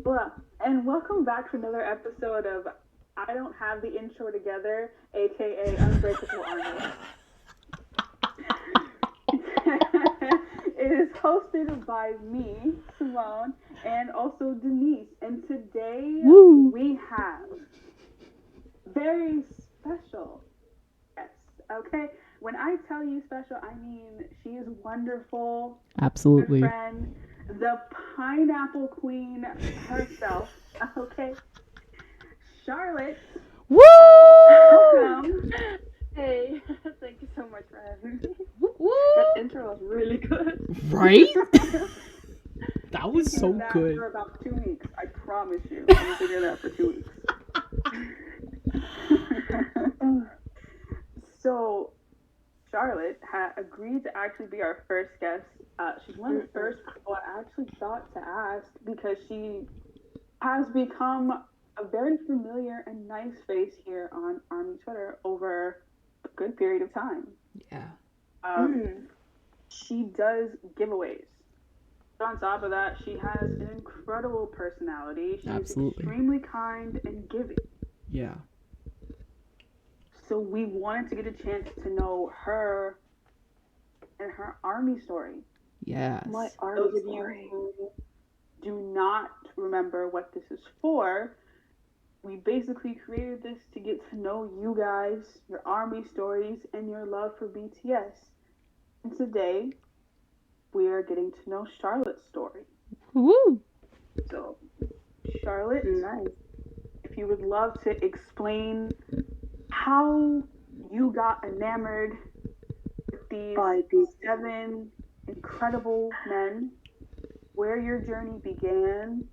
And welcome back to another episode of I Don't Have the Intro Together, aka Unbreakable Army. It is hosted by me, Simone, and also Denise. And today we have very special guests. Okay, when I tell you special, I mean she is wonderful. Absolutely. My friend, the pineapple queen herself. Okay, Charlotte. Woo! Welcome. Hey, thank you so much for having me. Woo! That intro was really good. Right? That was so that good. For about 2 weeks, I promise you. I'm gonna figure that for 2 weeks. So, Charlotte agreed to actually be our first guest. She's one of the first people I actually thought to ask because she has become a very familiar and nice face here on Army Twitter over a good period of time. Yeah. She does giveaways. On top of that, she has an incredible personality. She's Absolutely. extremely kind and giving. Yeah. So we wanted to get a chance to know her and her Army story. Yes. My Army Those of story. you who do not remember what this is for, we basically created this to get to know you guys, your Army stories, and your love for BTS. And today, we are getting to know Charlotte's story. Woo! So, Charlotte, Nice. if you would love to explain how you got enamored with these 7 incredible men, where your journey began,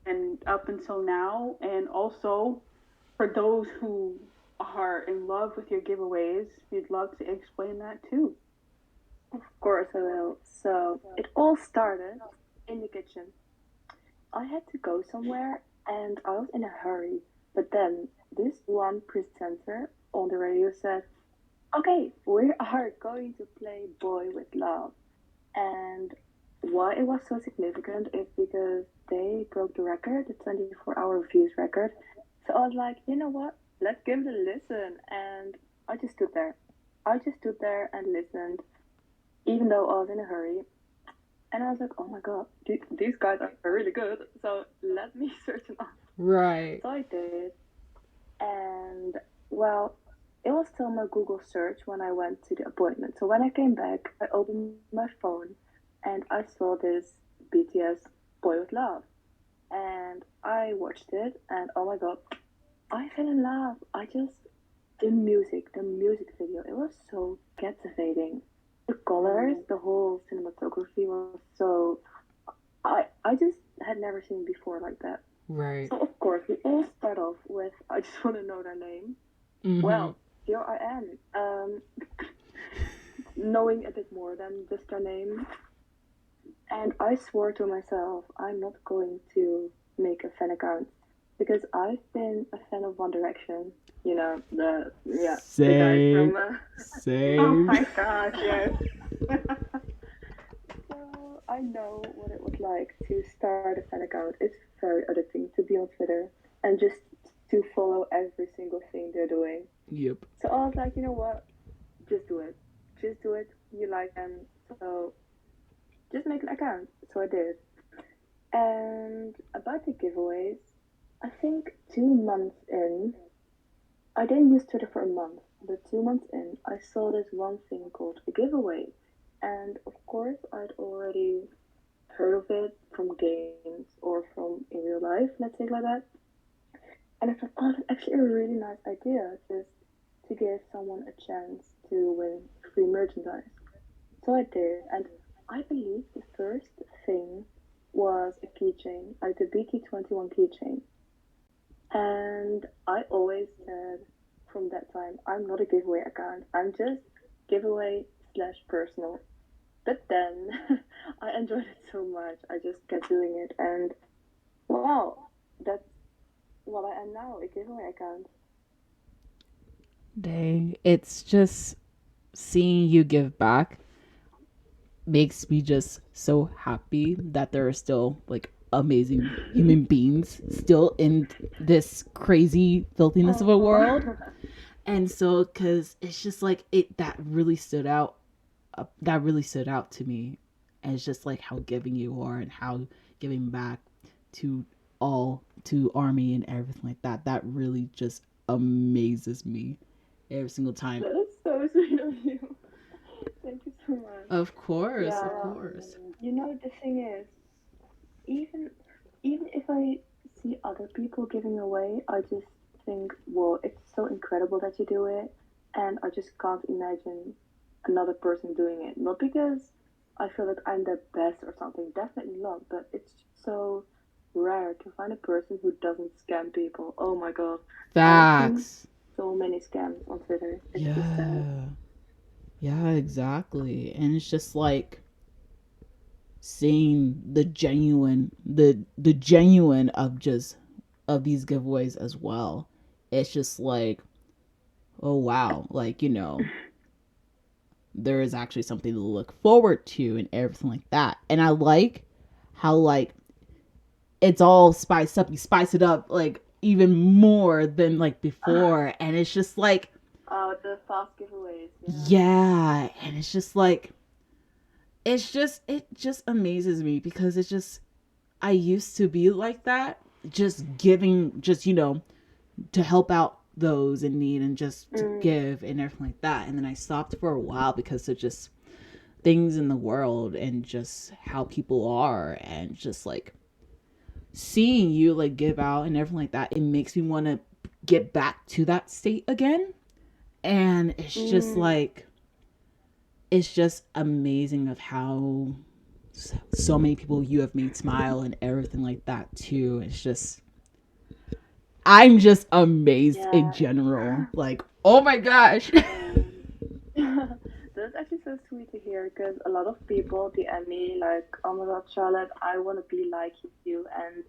and up until now, and also for those who are in love with your giveaways, we'd love to explain that too. Of course I will. So, it all started in the kitchen. I had to go somewhere and I was in a hurry. But then this one presenter on the radio said, okay, we are going to play Boy with Love. And why it was so significant is because they broke the record, the 24-hour views record. So I was like, you know what? Let's give it a listen. And I just stood there. And listened, even though I was in a hurry. And I was like, oh my god, these guys are really good. So let me search them up. Right. So I did. And well, it was still my Google search when I went to the appointment. So when I came back, I opened my phone and I saw this BTS Boy with Love. And I watched it and oh my god, I fell in love. The music video, it was so captivating. The colors, the whole cinematography was so... I just had never seen before like that. Right. So of course, we all start off with, I just want to know their name. Mm-hmm. Well, here I am, knowing a bit more than just their name. And I swore to myself, I'm not going to make a fan account because I've been a fan of One Direction. You know, the Same. guys from... Same. Oh my gosh, yes. So I know what it was like to start a fan account. It's very addicting to be on Twitter and just to follow every single thing they're doing. Yep. So I was like, you know what? Just do it. You like them, so just make an account. So I did. And about the giveaways, I think 2 months in, I didn't use Twitter for a month, but 2 months in, I saw this one thing called a giveaway. And of course, I'd already heard of it from games or from in real life, let's say it like that. And I thought, oh, that's actually a really nice idea, just to give someone a chance to win free merchandise. So I did, and I believe the first thing was a keychain, like the BT21 keychain. And I always said from that time, I'm not a giveaway account, I'm just giveaway/personal. But then I enjoyed it so much, I just kept doing it, and wow, that's what I am now, a giveaway account. Dang. It's just seeing you give back makes me just so happy that there are still like amazing human beings still in this crazy filthiness of a world. Oh. And so, because it's just like it that really stood out, that really stood out to me. And it's just like how giving you are and how giving back to all to army and everything like that. That really just amazes me every single time. That is so sweet of you. Thank you so much. Of course, of Yeah, course. you know the thing is, even even if I see other people giving away, I just think, well, it's so incredible that you do it, and I just can't imagine another person doing it. Not because I feel that I'm the best or something, definitely not, but it's so rare to find a person who doesn't scam people. Oh my god, I've seen Facts. so many scams on Twitter. It's just sad. Yeah. Yeah, exactly. And it's just like seeing the genuine of just of these giveaways as well. It's just like, oh wow, like, there is actually something to look forward to and everything like that. And I like how like it's all spiced up. You spice it up like even more than like before. And it's just like, Oh, the fast giveaways, yeah. yeah. And it's just like, it just amazes me because it's just, I used to be like that, just giving, just, to help out those in need and just to Mm, give and everything like that. And then I stopped for a while because of just things in the world and just how people are, and just like seeing you like give out and everything like that, it makes me want to get back to that state again. And it's just mm. like, it's just amazing of how so many people you have made smile and everything like that too. It's just, I'm just amazed in Yeah. general. Like, oh my gosh. That's actually so sweet to hear because a lot of people DM me like, "Oh my God, Charlotte, I want to be like you," and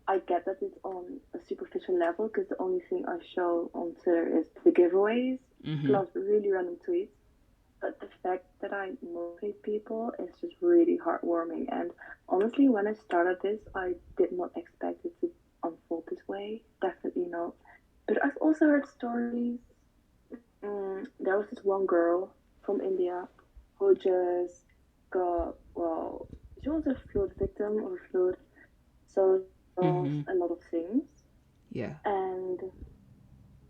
I get that it's on a superficial level because the only thing I show on Twitter is the giveaways Hmm. plus really random tweets. But the fact that I motivate people is just really heartwarming. And honestly, when I started this, I did not expect it to unfold this way. Definitely not. But I've also heard stories. There was this one girl from India who just got, well, she was a flood victim or flood, so she lost Hmm. a lot of things. Yeah. And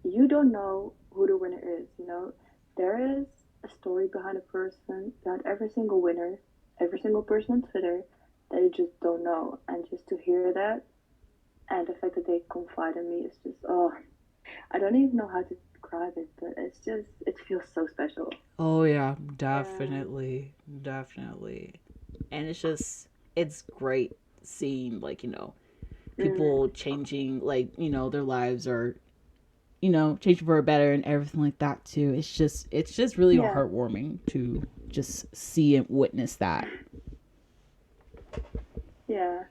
you don't know who the winner is, you know? There is a story behind a person, behind every single winner, every single person on Twitter that you just don't know. And just to hear that and the fact that they confide in me is just, oh, I don't even know how to describe it, but it's just, it feels so special. Oh yeah, Yeah. definitely, definitely. And it's just, it's great seeing like, Mm, people changing, like, their lives are, changing for a better and everything like that too. It's just really yeah. heartwarming to just see and witness that. Yeah.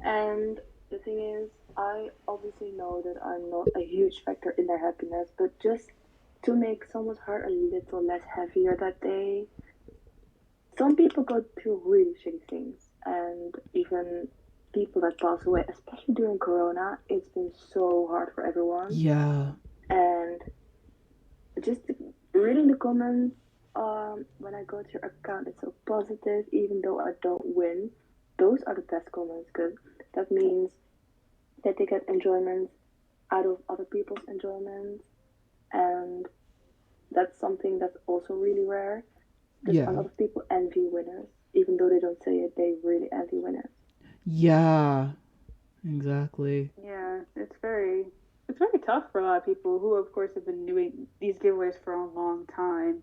And the thing is, I obviously know that I'm not a huge factor in their happiness, but just to make someone's heart a little less heavier that day, some people go through really shitty things, and even people that pass away, especially during Corona, it's been so hard for everyone. Yeah. And just reading the comments, when I go to your account, it's so positive, even though I don't win. Those are the best comments because that means that they get enjoyment out of other people's enjoyment, and that's something that's also really rare because a Yeah. lot of people envy winners, even though they don't say it. They really envy winners. Yeah. Exactly. Yeah, it's very tough for a lot of people who, of course, have been doing these giveaways for a long time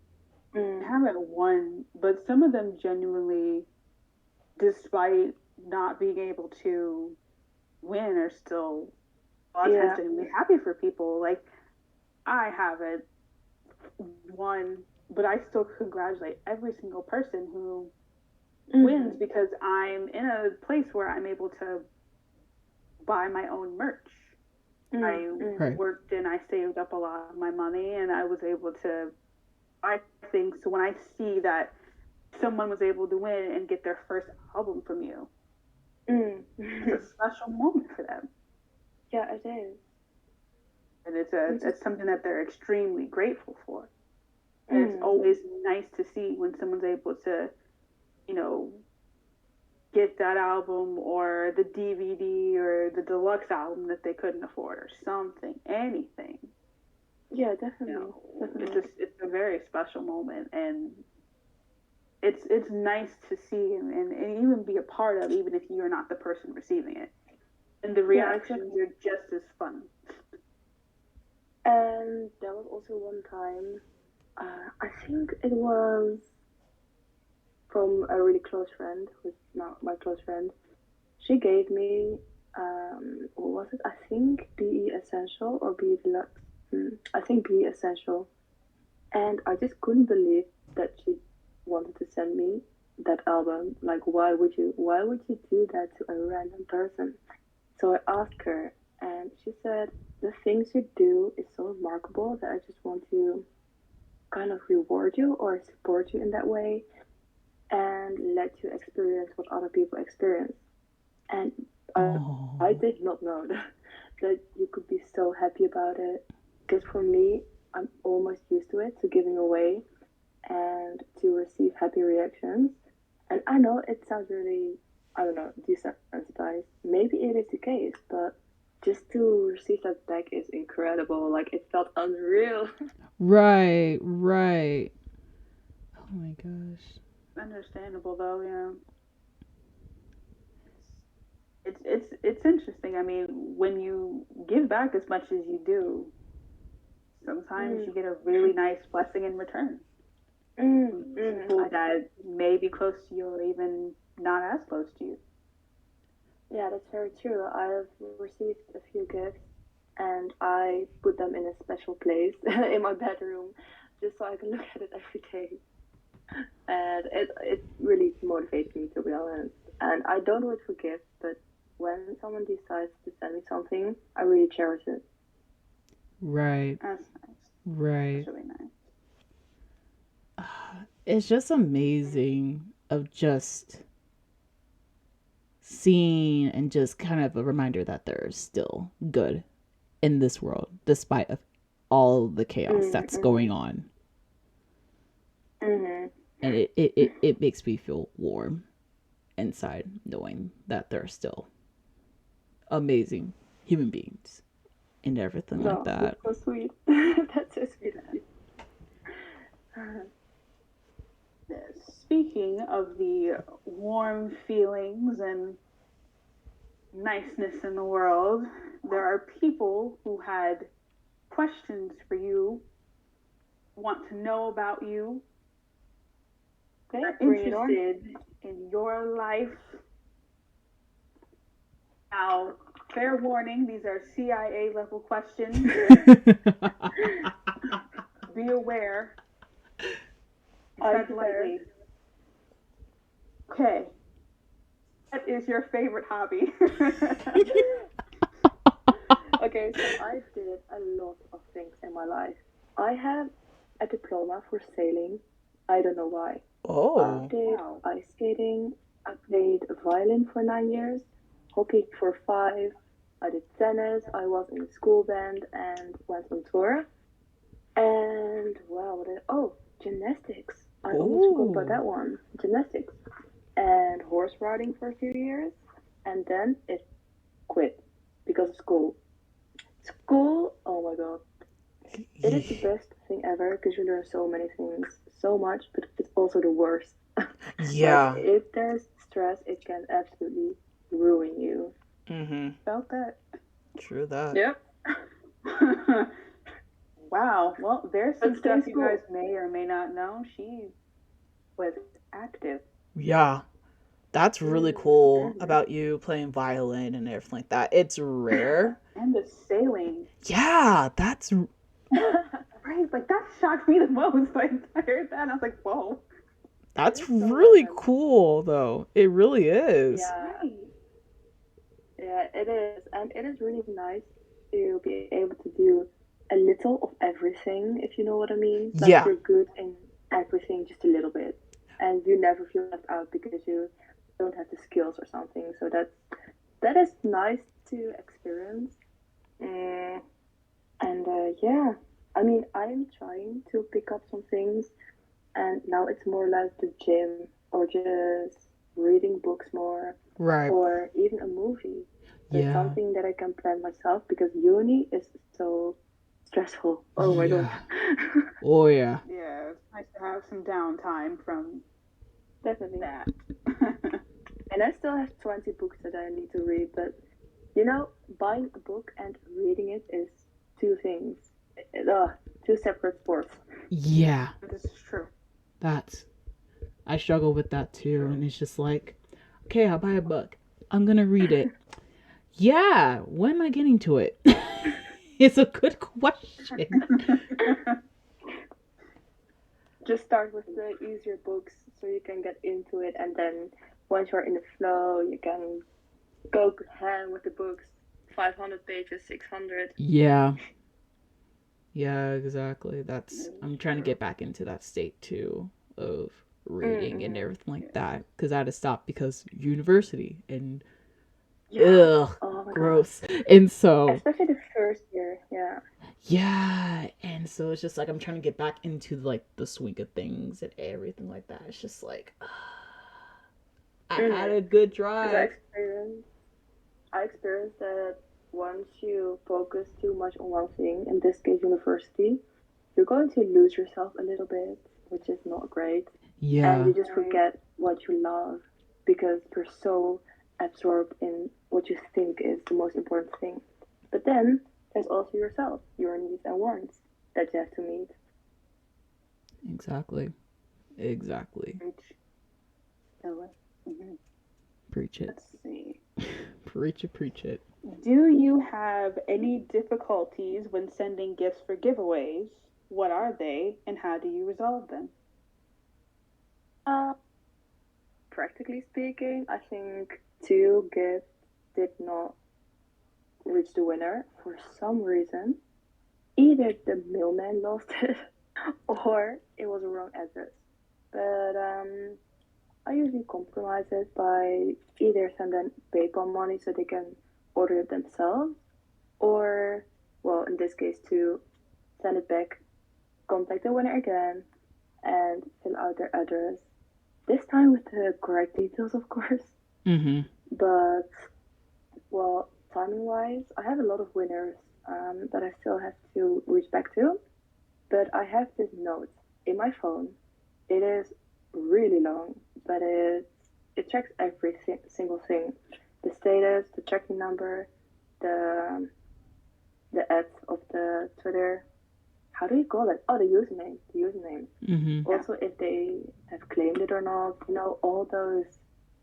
and Mm, haven't won, but some of them genuinely, despite not being able to win, are still a lot of times yeah. genuinely happy for people. Like I haven't won, but I still congratulate every single person who wins Mm, because I'm in a place where I'm able to buy my own merch. mm, I mm. Right. worked and I saved up a lot of my money and I was able to buy things. So when I see that someone was able to win and get their first album from you, Mm. it's a special moment for them. Yeah, it is. And it's Which is, something that they're extremely grateful for. And it's always nice to see when someone's able to, you know, get that album or the DVD or the deluxe album that they couldn't afford or something, anything. yeah, You definitely, know, definitely. it's a very special moment, and it's nice to see and even be a part of, even if you're not the person receiving it. And the Yeah, reactions exactly. are just as fun. And there was also one time, I think it was from a really close friend, who's now my close friend. She gave me, what was it? I think BE Essential or BE Deluxe. I think BE Essential. And I just couldn't believe that she wanted to send me that album. Like, why would you do that to a random person? So I asked her, and she said, the things you do is so remarkable that I just want to kind of reward you or support you in that way and let you experience what other people experience. And I Oh. did not know that you could be so happy about it. Because for me, I'm almost used to it, to giving away and to receive happy reactions. And I know it sounds really, I don't know, desensitized. Maybe it is the case, but just to receive that back is incredible. Like, it felt unreal. Right, right. Oh my gosh. Understandable though, yeah. It's interesting. I mean, when you give back as much as you do, sometimes Mm, you get a really nice blessing in return. People I, that may be close to you or even not as close to you. yeah, that's very true. I have received a few gifts and I put them in a special place in my bedroom just so I can look at it every day. And it really motivates me, to be honest. And I don't do it for gifts, but when someone decides to send me something, I really cherish it. Right, That's nice. right. That's really nice. It's just amazing of just seeing and just kind of a reminder that there's still good in this world despite of all the chaos that's Mm-hmm. going on. Mm-hmm. And it makes me feel warm inside knowing that there are still amazing human beings and everything like No, that's that. so sweet. That's so sweet of you. Speaking of the warm feelings and niceness in the world, there are people who had questions for you, want to know about you, Okay, are bring it on. interested in your life. Now, fair warning, these are CIA level questions. Be aware. I Tread prepared. lightly. Okay. What is your favorite hobby? Okay, so I did a lot of things in my life. I have a diploma for sailing. I don't know why. I Oh. did Wow. ice skating. I played violin for 9 years, hockey for 5. I did tennis. I was in a school band and went on tour. And wow, oh, gymnastics. I almost forgot about Oh. that one. Gymnastics and horse riding for a few years, and then it quit because of school. School, oh my god, it is the best thing ever because you learn so many things, so much, but it's also the worst. Like, Yeah. if there's stress, it can absolutely ruin you. Mm-hmm. Felt that. True that. Yep. Wow. Well, there's But some stay stuff in you guys school. may or may not know. She was active. Yeah. That's really cool Mm-hmm. about you playing violin and everything like that. It's rare. And the sailing. Yeah, that's Right? Like, that shocked me the most. Like, I heard that and I was like, whoa. It that's is so really random. cool though. It really is. Yeah, Right. yeah, it is, and it is really nice to be able to do a little of everything, if you know what I mean. Like, Yeah. you're good in everything just a little bit, and you never feel left out because you don't have the skills or something. So that is nice to experience. And yeah, I mean, I'm trying to pick up some things, and now it's more like the gym or just reading books more, Right. or even a movie. That's Yeah. something that I can plan myself because uni is so stressful. Oh my god. Yeah. Oh yeah. Yeah, it's nice to have some downtime from Definitely. that. And I still have 20 books that I need to read, but you know, buying a book and reading it is two things. Two separate sports. Yeah. This is true. That's I struggle with that too, and it's just like, okay, I'll buy a book. I'm gonna read it. Yeah, when am I getting to it? It's a good question. Just start with the easier books so you can get into it, and then once you're in the flow, you can go ham with the books. 500 pages, 600. Yeah. Yeah, exactly. I'm trying to get back into that state too of reading and everything like that because I had to stop because university and ugh, Oh my gross. And so especially the first year, yeah. yeah, and so it's just like I'm trying to get back into like the swing of things and everything like that. It's just like I had a good Because drive. I experienced that once you focus too much on one thing, in this case university, you're going to lose yourself a little bit, which is not great. And Yeah, you just forget what you love because you're so absorbed in what you think is the most important thing. But then there's also yourself, your needs and wants that you have to meet. exactly. Exactly. Preach it. Let's see. Preach it. Do you have any difficulties when sending gifts for giveaways? What are they, and how do you resolve them? Uh, Practically speaking, I think two gifts did not reach the winner for some reason. Either the mailman lost it or it was a wrong address. But I usually compromise it by either sending PayPal money so they can order it themselves, or, well, in this case, to send it back, contact the winner again, and fill out their address. This time with the correct details, of course. Mm-hmm. But, well, timing wise, I have a lot of winners that I still have to reach back to. But I have this note in my phone. It is really long, but it tracks every single thing: the status, the tracking number, the ad of the Twitter. How do you call it? Oh, the username. The username. Mm-hmm. Also, if they have claimed it or not. You know, all those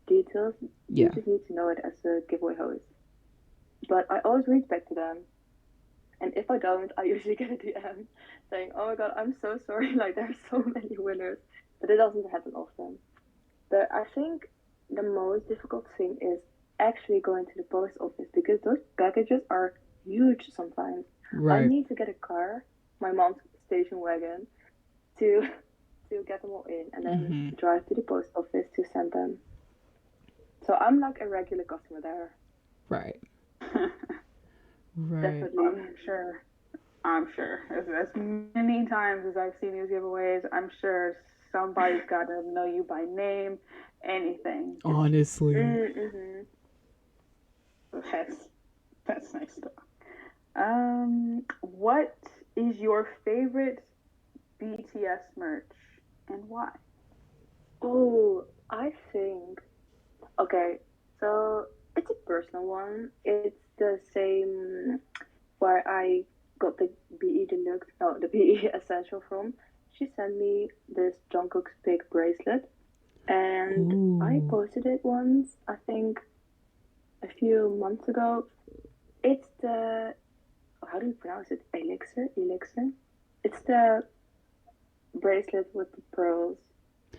details. Yeah. You just need to know it as a giveaway host. But I always reach back to them. And if I don't, I usually get a DM saying, "Oh my god, I'm so sorry, like there's so many winners." But it doesn't happen often. But I think the most difficult thing is actually going to the post office because those packages are huge sometimes. Right. I need to get a car, my mom's station wagon, to get them all in and then drive to the post office to send them. So I'm like a regular customer there. Right. Right. Definitely. I'm sure. As many times as I've seen these giveaways, I'm sure somebody's got to know you by name, anything. Honestly. That's nice stuff. What is your favorite BTS merch and why? Oh, I think. Okay, so it's a personal one. It's the same where I got the BE Deluxe, no, the BE Essential from. She sent me this Jungkook's big bracelet, and I posted it once, I think a few months ago. It's the, how do you pronounce it? Elixir? It's the bracelet with the pearls,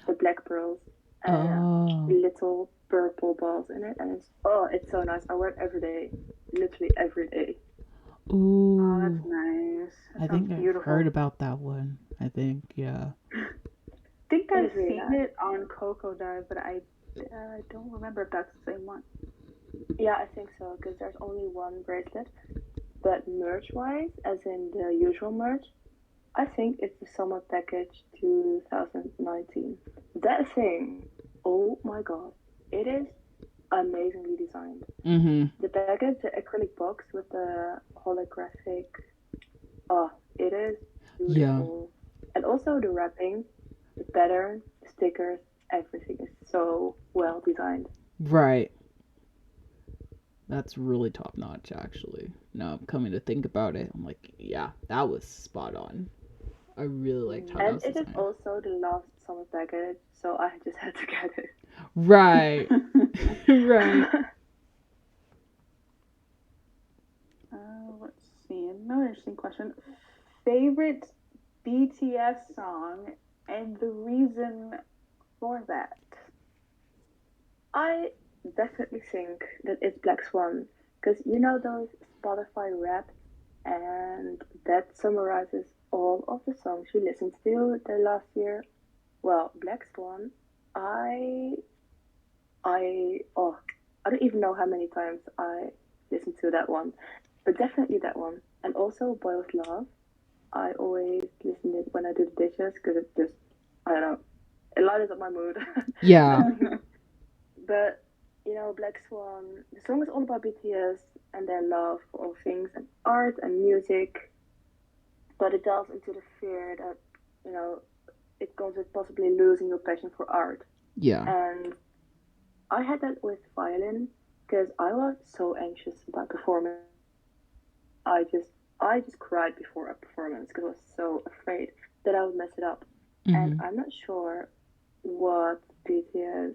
the black pearls, and little purple balls in it, and it's so nice. I wear it every day, literally every day. Ooh. Oh, that's nice. I think I've heard about that one. I think, yeah. I think I've seen it on Coco Dive, but I don't remember if that's the same one. Yeah, Yeah, I think so, because there's only one bracelet. But merch-wise, as in the usual merch, I think it's the summer package 2019. That thing, oh my god, it is amazingly designed. Mm-hmm. The package, the acrylic box with the holographic, oh, it is Yeah. beautiful. And also the wrapping, the pattern, the stickers, everything is so well designed. Right. That's really top notch, actually. Now I'm coming to think about it. I'm like, yeah, that was spot on. I really liked how that And was it is designed. also the last summer package, so I just had to get it. Right. Right. Let's see. Another interesting question. Favorite BTS song and the reason for that? I definitely think that it's Black Swan, because you know those Spotify raps, and that summarizes all of the songs you listened to the last year. Well, Black Swan, I, oh, I don't even know how many times I listened to that one, but definitely that one. And also Boy with Love, I always listen to it when I do the dishes, because it just, I don't know, it lightens up my mood. Yeah. But you know, Black Swan, the song is all about BTS and their love for all things and art and music, but it delves into the fear that, you know, it comes with possibly losing your passion for art. Yeah. And I had that with violin because I was so anxious about performing. I just I just cried before a performance because I was so afraid that I would mess it up. And Mm-hmm. I'm not sure what BTS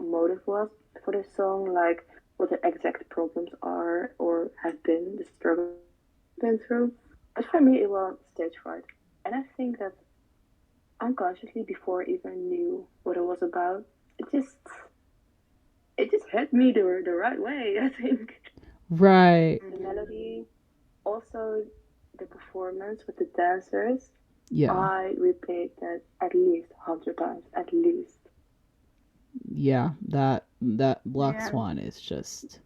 motive was for this song, like what the exact problems are or have been the struggle been through. But for me, it was stage fright, and I think that unconsciously, before I even knew what it was about, it just hit me the right way. I think Right. the melody, also the performance with the dancers. Yeah. I replayed that at least 100 times, at least. Yeah. That Black Yeah. Swan is just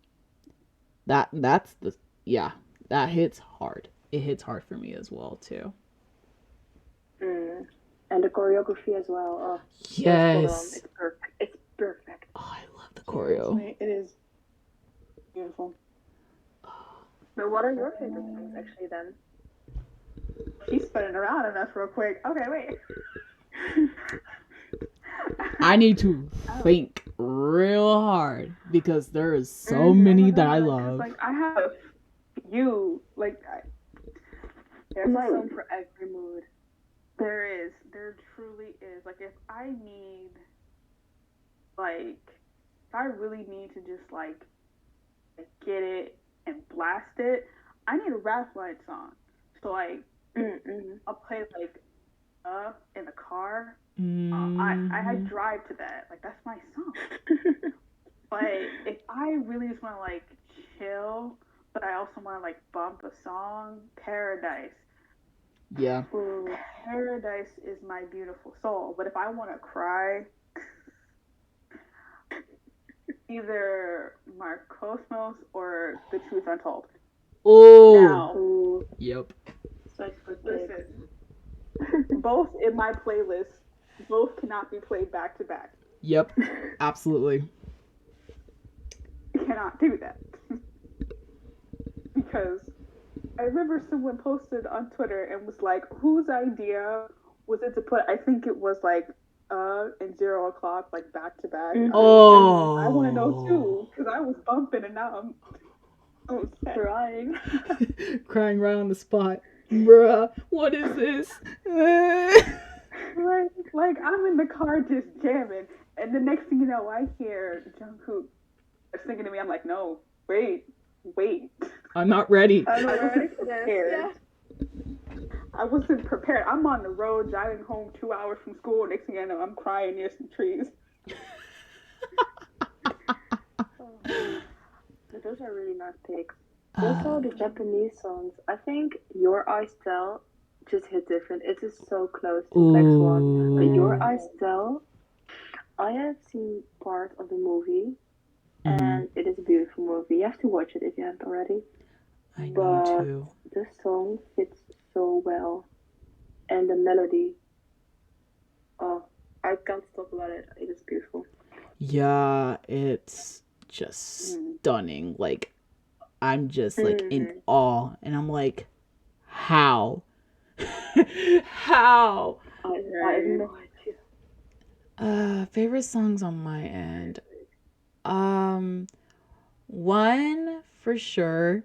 that's the yeah, that hits hard. It hits hard for me as well too. And the choreography as well. Oh, so spot on. Yes. It's perfect. It's perfect. Oh, I love the choreo. Seriously, it is beautiful. But what are your favorite songs actually then? She's spinning around on us real quick. Okay, wait. I need to think real hard because there is so Mhm. many that I 'Cause, love. like, I have you. Like, there's a song for every mood. There is. There truly is. Like, if I need, like, if I really need to just, like get it and blast it, I need a rap light song. So, like, I'll play, like, in the car. I drive to that. Like, that's my song. But if I really just want to, like, chill, but I also want to, like, bump a song, Paradise. Yeah. Paradise is my beautiful soul. But if I want to cry, either Mark Cosmos or The Truth Untold. Oh. Now, Yep. Such good listen, both in my playlist, both cannot be played back to back. Yep. Absolutely. Cannot do that. Because I remember someone posted on Twitter and was like, whose idea was it to put, I think it was like, and 0 o'clock, like back to back. Oh. I want to know too, because I was bumping and now I'm crying. Crying right on the spot. Bruh, what is this? like I'm in the car just jamming, and the next thing you know, I hear Jungkook singing to me. I'm like, no, wait. I'm not ready. I'm not ready for this. Yeah. I wasn't prepared. I'm on the road driving home 2 hours from school. Next thing I know, I'm crying near some trees. But those are really nice picks. Also, the Japanese songs. I think Your Eyes Tell just hit different. It is so close to Black Swan. But Your Eyes Tell, I have seen part of the movie, and it is beautiful movie. You have to watch it if you haven't already. I need But to. the song fits so well, and the melody. Oh, I can't stop about it. It is beautiful. Yeah, it's just stunning. Like, I'm just like in awe, and I'm like, how? How? I have no idea. Favorite songs on my end. One for sure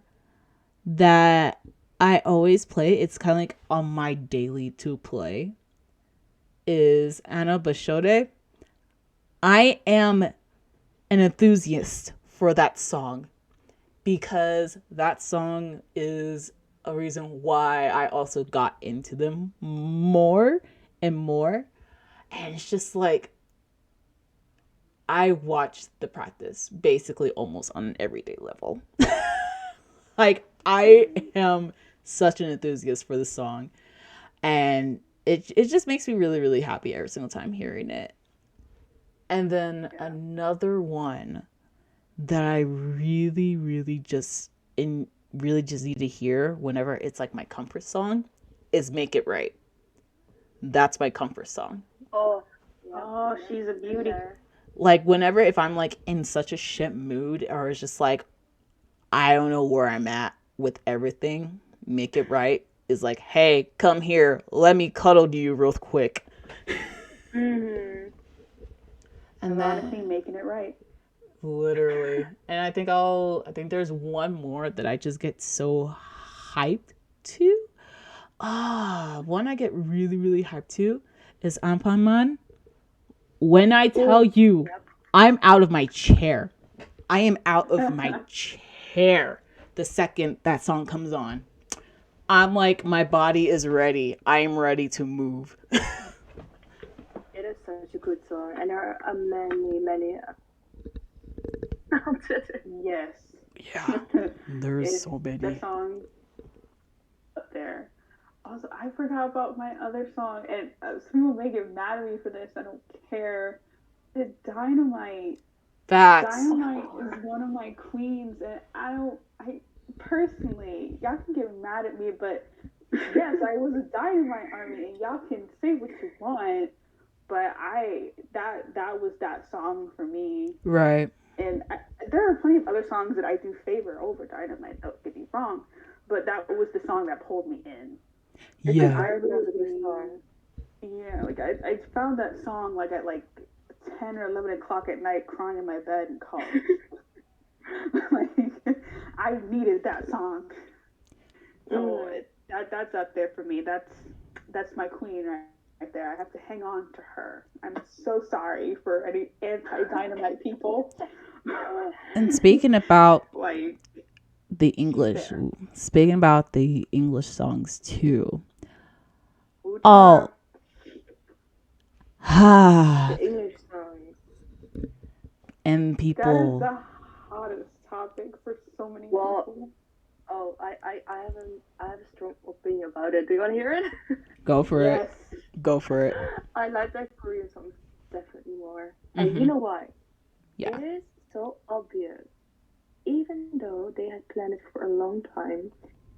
that I always play, it's kind of like on my daily to play, is Anna Bashode. I am an enthusiast for that song because that song is a reason why I also got into them more and more. And it's just like, I watch the practice basically almost on an everyday level. Like, I am such an enthusiast for the song. And it just makes me really, really happy every single time hearing it. And then another one that I really, really just need to hear whenever it's like my comfort song is Make It Right. That's my comfort song. Oh, she's a beauty. Like, whenever if I'm like in such a shit mood, or it's just like I don't know where I'm at with everything, Make It Right is like, hey, come here, let me cuddle you real quick. Mm-hmm. And Honestly, then making it right. literally. And I think there's one more that I just get so hyped to. One I get really, really hyped to is Ampanman. When I tell you I'm out of my chair. I am out of my chair the second that song comes on. I'm like, my body is ready. I am ready to move. It is such a good song, and there are many. Yes. Yeah, there's so many. The song up there. Also, I forgot about my other song, and some people may get mad at me for this. I don't care. The Dynamite. Facts. Dynamite is one of my queens, and I personally, y'all can get mad at me, but yes, I was a Dynamite Army, and y'all can say what you want, but that was that song for me. Right. And there are plenty of other songs that I do favor over Dynamite, don't get me wrong, but that was the song that pulled me in. Yeah. I agree with this song. Yeah, like I found that song like at like 10 or 11 o'clock at night crying in my bed in college. Like, I needed that song. So that's up there for me. That's my queen right there. I have to hang on to her. I'm so sorry for any anti-Dynamite people. And speaking about like the English, songs too. Oh. The English songs. And people. That is the hottest topic for so many people. Oh, I have a strong opinion about it. Do you want to hear it? Go for it. Go for it. I like that Korean songs definitely more. And you know why? Yeah. It is so obvious. Even though they had planned it for a long time,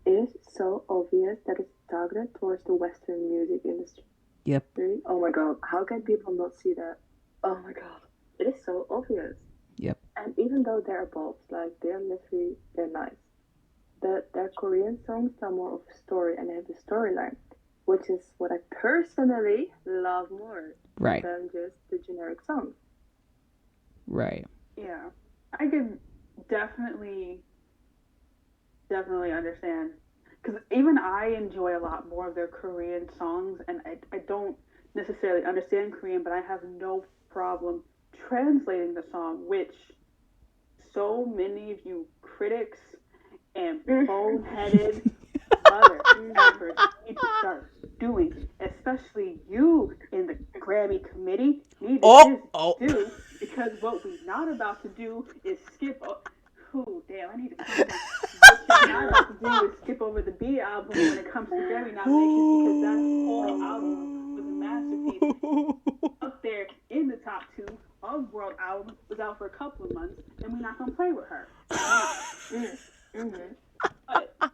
it is so obvious that it's targeted towards the Western music industry. Yep. Oh my god, how can people not see that? Oh my god, it is so obvious. Yep. And even though they're both, like, they're nice. Their Korean songs are more of a story, and they have the storyline, which is what I personally love more than just the generic songs. Right. Yeah, I can definitely understand, because even I enjoy a lot more of their Korean songs, and I don't necessarily understand Korean, but I have no problem translating the song, which so many of you critics and boneheaded mother efforts need to start doing, especially you in the Grammy committee need to do, because what we're not about to do is skip. Oh damn! I need to calm down. What you're not about to do is skip over the B album when it comes to Grammy nominations, because that whole album was a masterpiece, up there in the top 2 of World album was out for a couple of months, and we're not gonna play with her. But as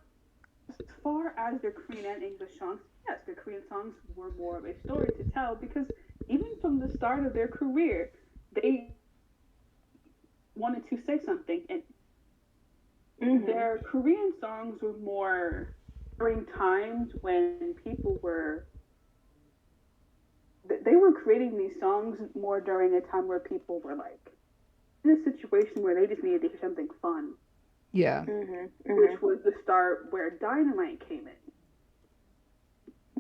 far as their Korean and English songs, yes, their Korean songs were more of a story to tell because even from the start of their career, they wanted to say something, and their Korean songs were more during times when people were they were creating these songs more during a time where people were like in a situation where they just needed to hear something fun. Yeah. Which was the start where Dynamite came in.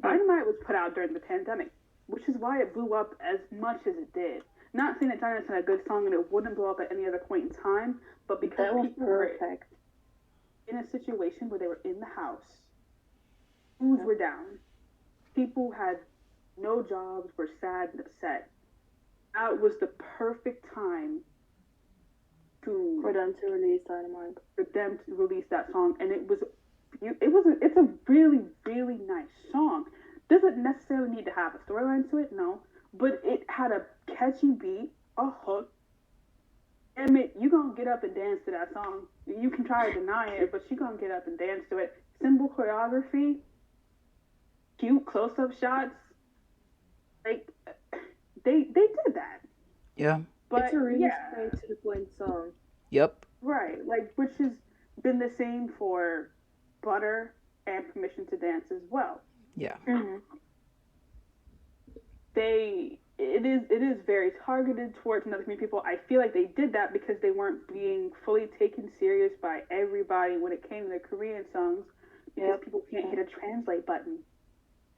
Dynamite was put out during the pandemic, which is why it blew up as much as it did. Not saying that Dynamite's not a good song and it wouldn't blow up at any other point in time, but because that was people perfect. were in a situation where they were in the house, foods were down, people had no jobs, were sad and upset. That was the perfect time for them to release Dynamite. For them to release that song, and it's a really, really nice song. Doesn't necessarily need to have a storyline to it, no, but it had a catchy beat, a hook. Damn it, you gonna get up and dance to that song. You can try to deny it, but you gonna get up and dance to it. Simple choreography, cute close-up shots. Like they did that. Yeah. But it's a really straight to the point song. Yep. Right, like which has been the same for Butter and Permission to Dance as well. Yeah. It is very targeted towards another community people. I feel like they did that because they weren't being fully taken serious by everybody when it came to the Korean songs because people can't hit a translate button.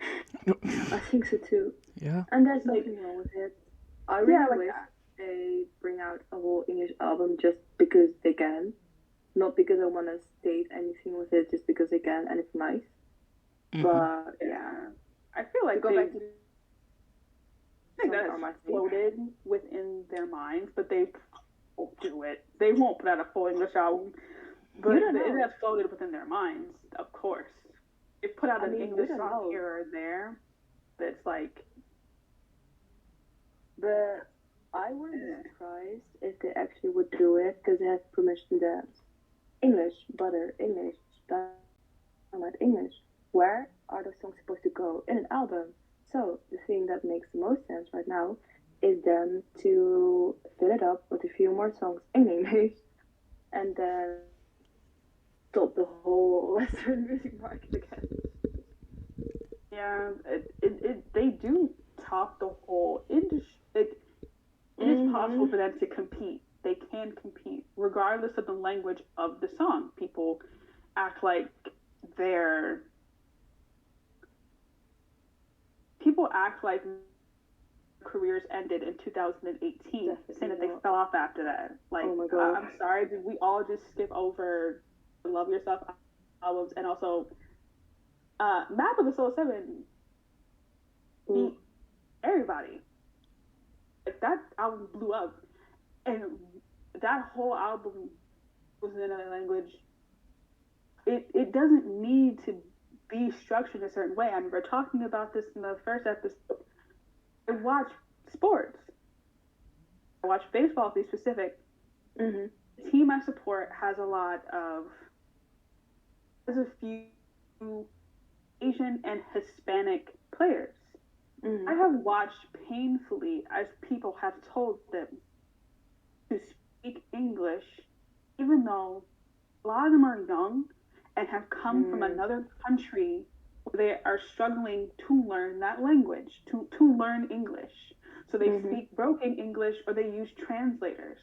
I think so too. Yeah. And there's nothing wrong with it. I really wish they bring out a whole English album just because they can. Not because I want to state anything with it, just because they can and it's nice. But yeah. I feel like go back to I think that exploded within their minds, but they won't do it. They won't put out a full English album. But it has floated within their minds, of course. They put out an English song here or there that's like... But I wouldn't be surprised if they actually would do it because they have Permission to Dance. English, Butter, English, Dynamite, English. Where are those songs supposed to go in an album? So the thing that makes the most sense right now is them to fill it up with a few more songs in English and then stop the whole Western music market again. Yeah, they do top the whole industry. It is possible for them to compete. They can compete regardless of the language of the song. People act like careers ended in 2018, saying that they fell off after that. Like, oh my God. I'm sorry, did we all just skip over Love Yourself albums and also Map of the Soul 7 beat everybody. Like, that album blew up, and that whole album was in another language. It doesn't need to be structured a certain way. I remember talking about this in the first episode. I watch sports. I watch baseball, to be specific. The team I support has a few Asian and Hispanic players. I have watched painfully as people have told them to speak English, even though a lot of them are young and have come from another country where they are struggling to learn that language, to learn English. So they speak broken English or they use translators.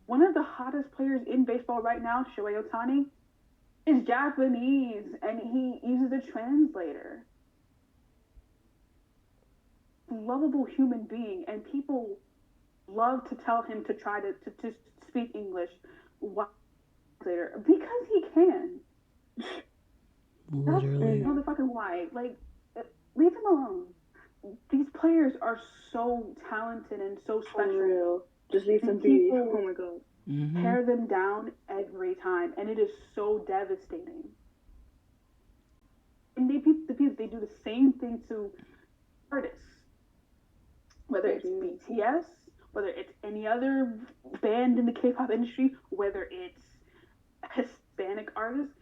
One of the hottest players in baseball right now, Shohei Ohtani, is Japanese and he uses a translator. Lovable human being, and people love to tell him to try to speak English because he can. Literally. That's motherfucking why. Like, leave him alone. These players are so talented and so special. For real. Just leave them be. Oh my God. Tear them down every time, and it is so devastating. And they do the same thing to artists. Whether it's BTS, whether it's any other band in the K-pop industry, whether it's Hispanic artists,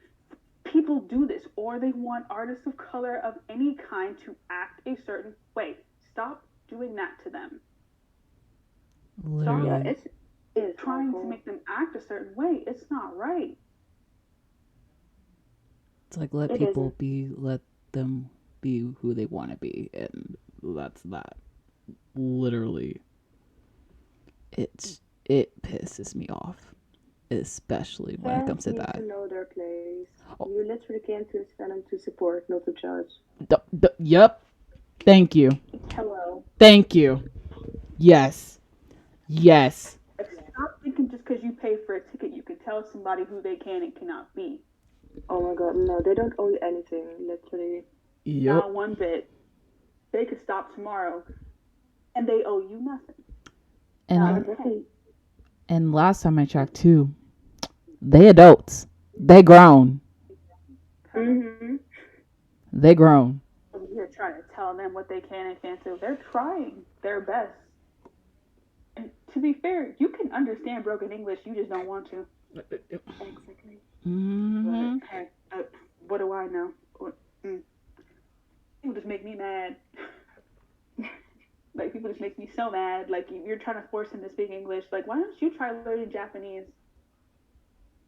people do this, or they want artists of color of any kind to act a certain way. Stop doing that to them. Literally. Yeah, it's Trying to awful. make them act a certain way. It's not right. It's like let It people isn't. be, let them be who they want to be, and that's that. Literally, it pisses me off, especially when it Fans comes to need to that. know their place. Oh, You literally came to this fandom to support, not to judge. yep. Thank you. Hello. Thank you. Yes. Yes. Stop thinking just because you pay for a ticket, you can tell somebody who they can and cannot be. Oh my god, no, they don't owe you anything, literally. Yep. Not one bit. They could stop tomorrow, and they owe you nothing. And Exactly. and last time I checked too, they adults. They grown. Mm-hmm. They grown. You're trying to tell them what they can and can't do. They're trying their best. And to be fair, you can understand broken English, you just don't want to. Exactly. Mm-hmm. But, hey, what do I know? People just make me mad. Like, people just make me so mad. Like, you're trying to force them to speak English. Like, why don't you try learning Japanese?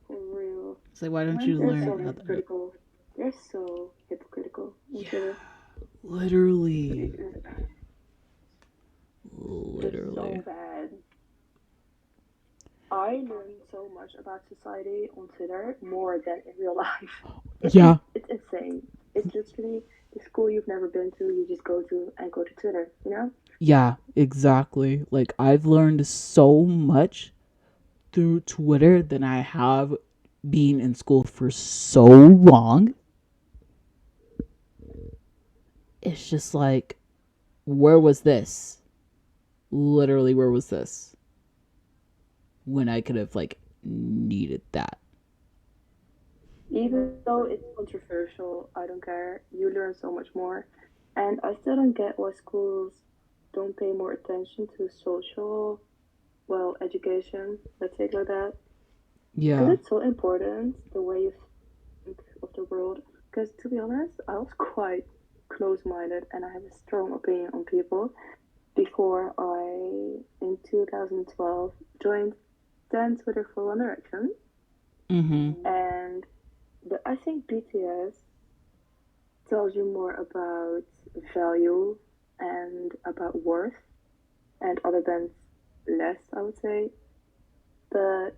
For real. So why don't you They're learn so other? hypocritical. They're so hypocritical. Yeah. Literally. It's so bad. I learned so much about society on Twitter more than in real life. Yeah. It's insane. It's literally the school you've never been to, you just go to Twitter, you know? Yeah, exactly. Like I've learned so much through Twitter than I have been in school for so long. It's just like, where was this? Literally, where was this? When I could have like needed that. Even though it's controversial, I don't care. You learn so much more. And I still don't get why schools don't pay more attention to social, well, education, let's say it like that. Because Yeah. it's so important, the way you think of the world. Because to be honest, I was quite close minded and I have a strong opinion on people before I, in 2012, joined then Twitter for One Direction. Mm-hmm. And I think BTS tells you more about value and about worth, and other bands less, I would say. But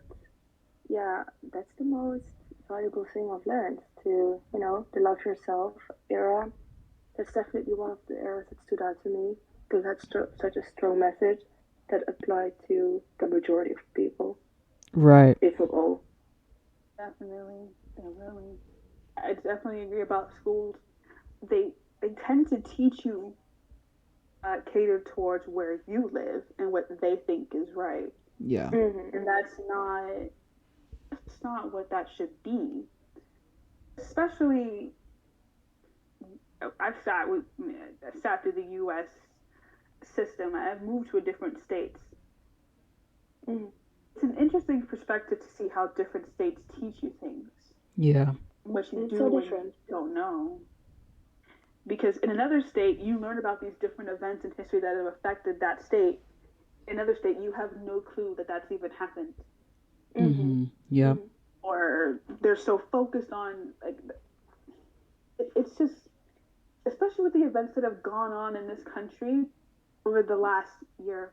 yeah, that's the most valuable thing I've learned to, the love yourself era. That's definitely one of the eras that stood out to me because that's such a strong message that applied to the majority of people, Right. if not all. Definitely. I definitely agree about schools. They tend to teach you catered towards where you live and what they think is right. Yeah. Mm-hmm. And that's not what that should be. Especially, I sat through the U.S. system. I've moved to a different states. Mm-hmm. It's an interesting perspective to see how different states teach you things. Yeah. What you It's do so when different. you don't know. Because in another state, you learn about these different events in history that have affected that state. In another state, you have no clue that that's even happened. Mm-hmm. Yeah. Mm-hmm. Or they're so focused on, like, it's just, especially with the events that have gone on in this country over the last year,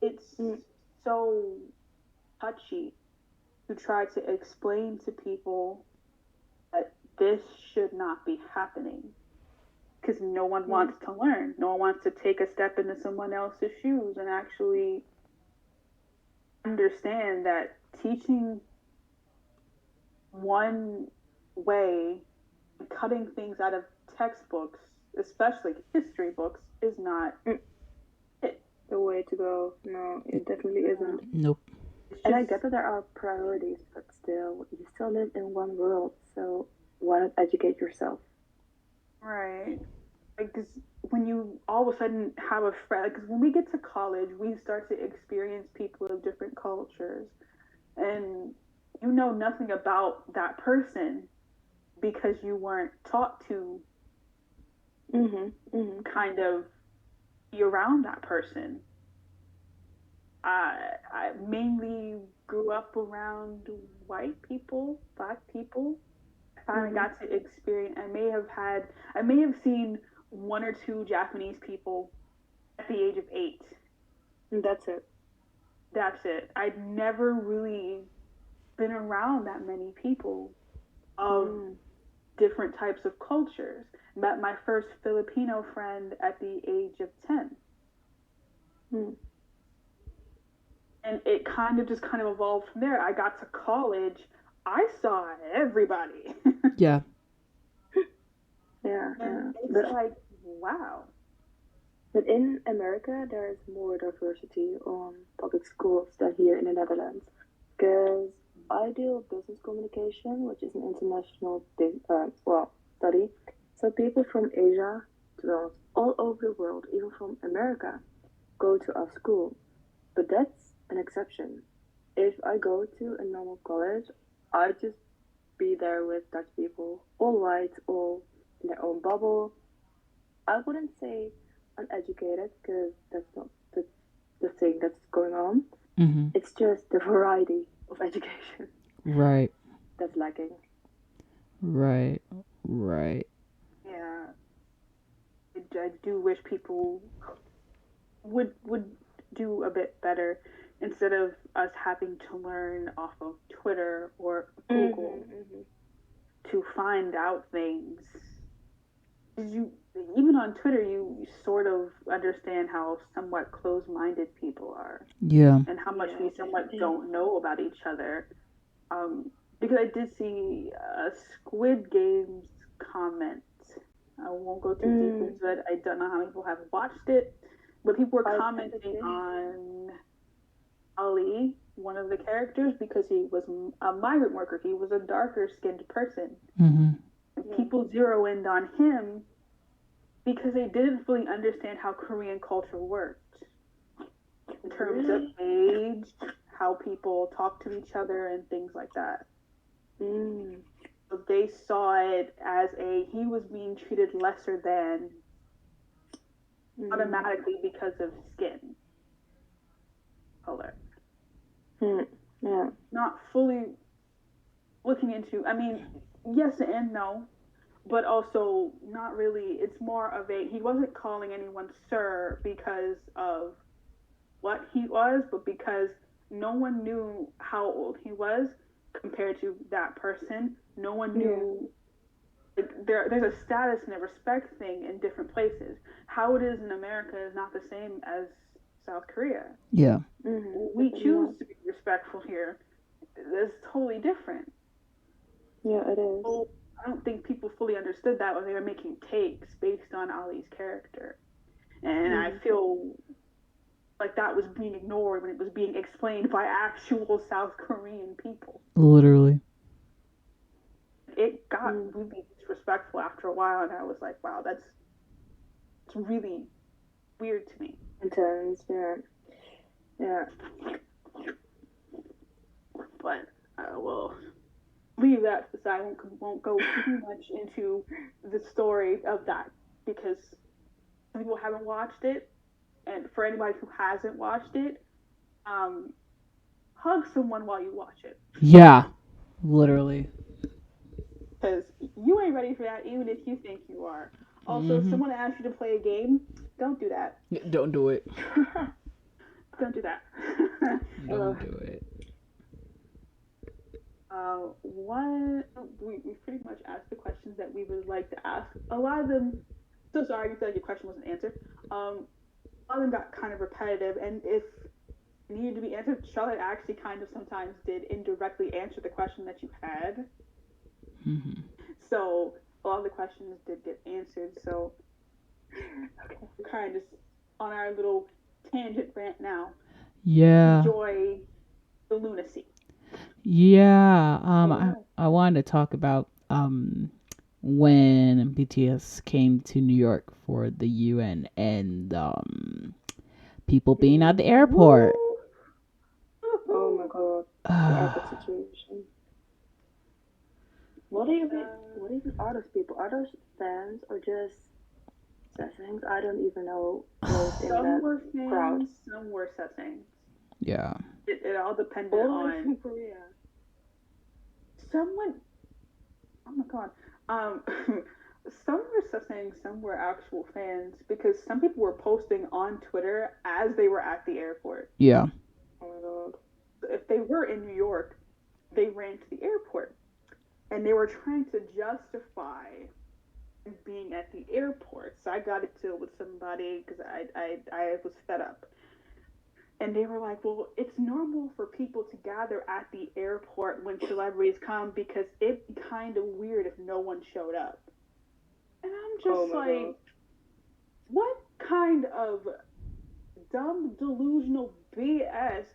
it's so touchy to try to explain to people that this should not be happening because no one wants to learn. No one wants to take a step into someone else's shoes and actually understand that teaching one way, cutting things out of textbooks, especially history books, is not it. The way to go. No, it definitely isn't. Nope. And I get that there are priorities, but still, you still live in one world, so why not educate yourself? Right. because when you all of a sudden have a friend, because when we get to college, we start to experience people of different cultures, and you know nothing about that person because you weren't taught to kind of be around that person. I mainly grew up around white people, black people. I finally got to experience. I may have seen one or two Japanese people at the age of 8. That's it. That's it. I'd never really been around that many people of different types of cultures. Met my first Filipino friend at the age of 10. And it kind of evolved from there. I got to college. I saw everybody. Yeah. And it's like, wow. But in America, there is more diversity on public schools than here in the Netherlands. Because I do business communication, which is an international study. So people from Asia, well, all over the world, even from America, go to our school. But that's an exception. If I go to a normal college, I just be there with Dutch people, all white, all in their own bubble. I wouldn't say uneducated because that's not the thing that's going on. It's just the variety of education. Right. That's lacking. Right. Yeah. I do wish people would do a bit better instead of us having to learn off of Twitter or Google to find out things. Even on Twitter, you sort of understand how somewhat closed-minded people are. Yeah. And how much we somewhat don't know about each other. Because I did see a Squid Games comment. I won't go too deep into it. I don't know how many people have watched it. But people were commenting on Ali, one of the characters, because he was a migrant worker. He was a darker-skinned person. And people zero in on him because they didn't fully understand how Korean culture worked in terms of age, how people talk to each other, and things like that. So they saw it as he was being treated lesser than automatically because of skin color. Not fully looking into, I mean, yes and no, but also not really. It's more of he wasn't calling anyone sir because of what he was, but because no one knew how old he was compared to that person. No one knew. There's a status and a respect thing in different places. How it is in America is not the same as South Korea. Yeah. We choose to be respectful here. It's totally different. Yeah, it is. So I don't think people fully understood that when they were making takes based on Ali's character. And I feel like that was being ignored when it was being explained by actual South Korean people. Literally. It got really disrespectful after a while, and I was like, wow, it's really weird to me. Intense, yeah. But we'll leave that to the side. Won't go too much into the story of that because some people haven't watched it, and for anybody who hasn't watched it, hug someone while you watch it. Yeah, literally. Because you ain't ready for that, even if you think you are. Also, if someone asks you to play a game, don't do that. Don't do it. Don't do that. Don't do it. We pretty much asked the questions that we would like to ask. A lot of them, so sorry, you feel like your question wasn't answered. A lot of them got kind of repetitive, and if needed to be answered, Charlotte actually kind of sometimes did indirectly answer the question that you had. So a lot of the questions did get answered. So we're kind of just on our little tangent rant now. Yeah. Enjoy the lunacy. Yeah. I wanted to talk about when BTS came to New York for the UN and people being at the airport. Oh my god, the airport situation. What even are those people? Are those fans or just settings? I don't even know what's in Some that were crowd. fans, some were settings. Yeah. It all depended Always on from Korea. someone. Oh my god. Some were settings, some were actual fans because some people were posting on Twitter as they were at the airport. Yeah. Oh my god. If they were in New York, they ran to the airport and they were trying to justify being at the airport. So I got into it with somebody because I was fed up. And they were like, well, it's normal for people to gather at the airport when celebrities come because it'd be kind of weird if no one showed up. And I'm just like, god. what kind of dumb delusional BS?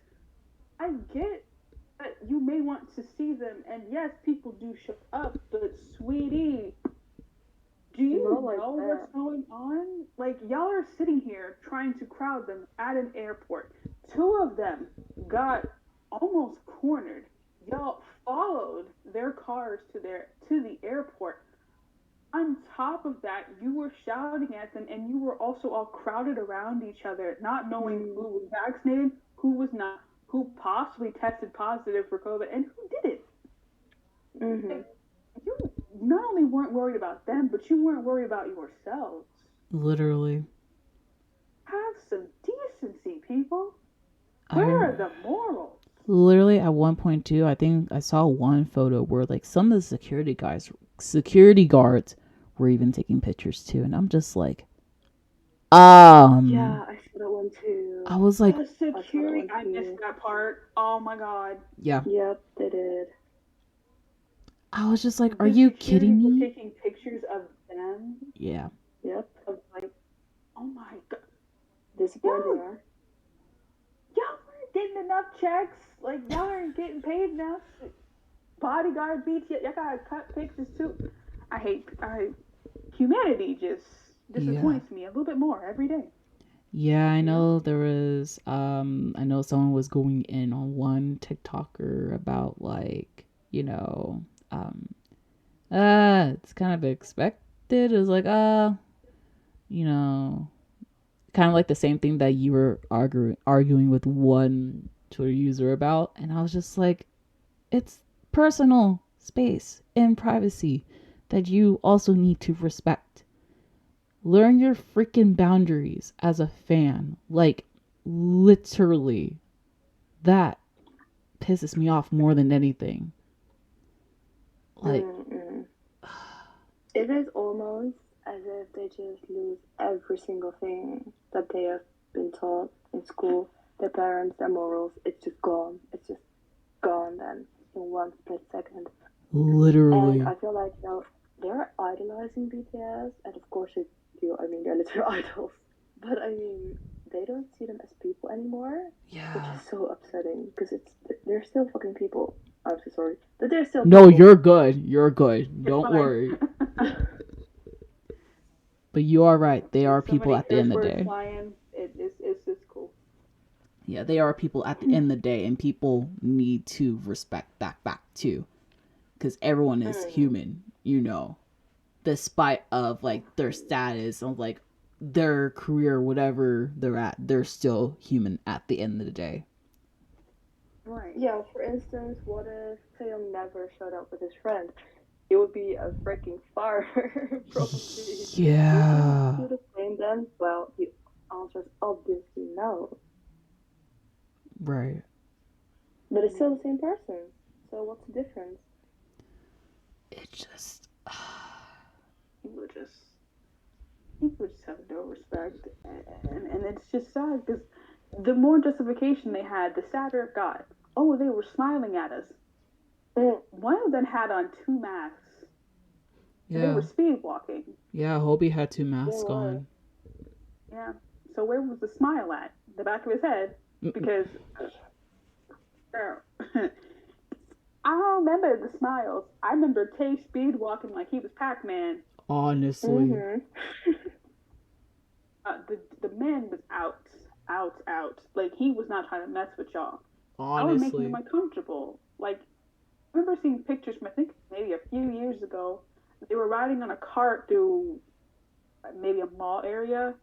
I get that you may want to see them, and yes, people do show up, but sweetie, do you Not like know that. what's going on? Like, y'all are sitting here trying to crowd them at an airport. Two of them got almost cornered. Y'all followed their cars to the airport. On top of that, you were shouting at them and you were also all crowded around each other, not knowing who was vaccinated, who was not, who possibly tested positive for COVID, and who didn't. Mm-hmm. You not only weren't worried about them, but you weren't worried about yourselves. Literally. Have some decency, people. Where are the morals? Literally at one point too, I think I saw one photo where like some of the security guards were even taking pictures too, and I'm just like, Yeah, I saw that one too. I was like, The security, I missed that part. Oh my god. yeah, Yep, they did. I was just like, are The you security kidding were me? taking pictures of them. Yeah. Yep. Of like, oh my god. Disappointing, Y'all, huh? y'all weren't getting enough checks. Like, y'all aren't getting paid enough. Bodyguard BTS, y'all gotta cut pictures too. I humanity just disappoints me a little bit more every day. Yeah, I know there was I know someone was going in on one TikToker about like, it's kind of expected. It was like, you know, kind of like the same thing that you were arguing with one Twitter user about, and I was just like, it's personal space and privacy that you also need to respect. Learn your freaking boundaries as a fan. Like, literally, that pisses me off more than anything. Like, it is almost as if they just lose every single thing that they have been taught in school. Their parents, their morals, it's just gone. It's just gone then in one split second. literally. And I feel like they're idolizing BTS, and of course they do. I mean, they're literal idols. But I mean, they don't see them as people anymore. Yeah. Which is so upsetting because they're still fucking people. I'm so sorry, but they're still. No, people. you're good. You're good. Don't worry. But you are right. They are people at the end of the day. Flying, it's just cool. Yeah, they are people at the end of the day, and people need to respect that fact too, because everyone is human, despite of like their status of like their career, whatever they're at, they're still human at the end of the day. Right. Yeah. For instance, what if Taeyong never showed up with his friend? It would be a freaking fire, probably. Yeah. Would you do the same then? Well, the answer is obviously no. Right. But it's still the same person. So what's the difference? It just. People just have no respect, and it's just sad because the more justification they had, the sadder it got. Oh, they were smiling at us. One of them had on 2 masks. Yeah. They were speed walking. Yeah, Hobie had 2 masks on. Yeah. So where was the smile at? The back of his head? Because, girl, I don't remember the smiles. I remember Tay speed walking like he was Pac-Man. Honestly. Mhm. The man was out. Like he was not trying to mess with y'all. I was making him Honestly. uncomfortable. Like I remember seeing pictures from I think maybe a few years ago. They were riding on a cart through maybe a mall area.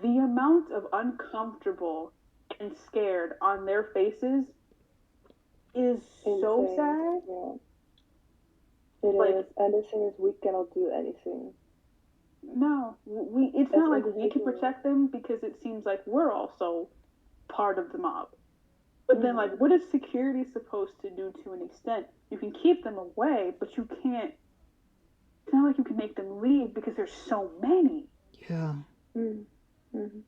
The amount of uncomfortable and scared on their faces is so Insane. sad. Yeah. It Like is. And the thing is, we cannot do anything no, we. It's as not like we can individuals. protect them because it seems like we're also part of the mob. But then, Mhm. like, what is security supposed to do to an extent? You can keep them away, but you can't. It's not like you can make them leave because there's so many. Yeah. Mhm. Mhm.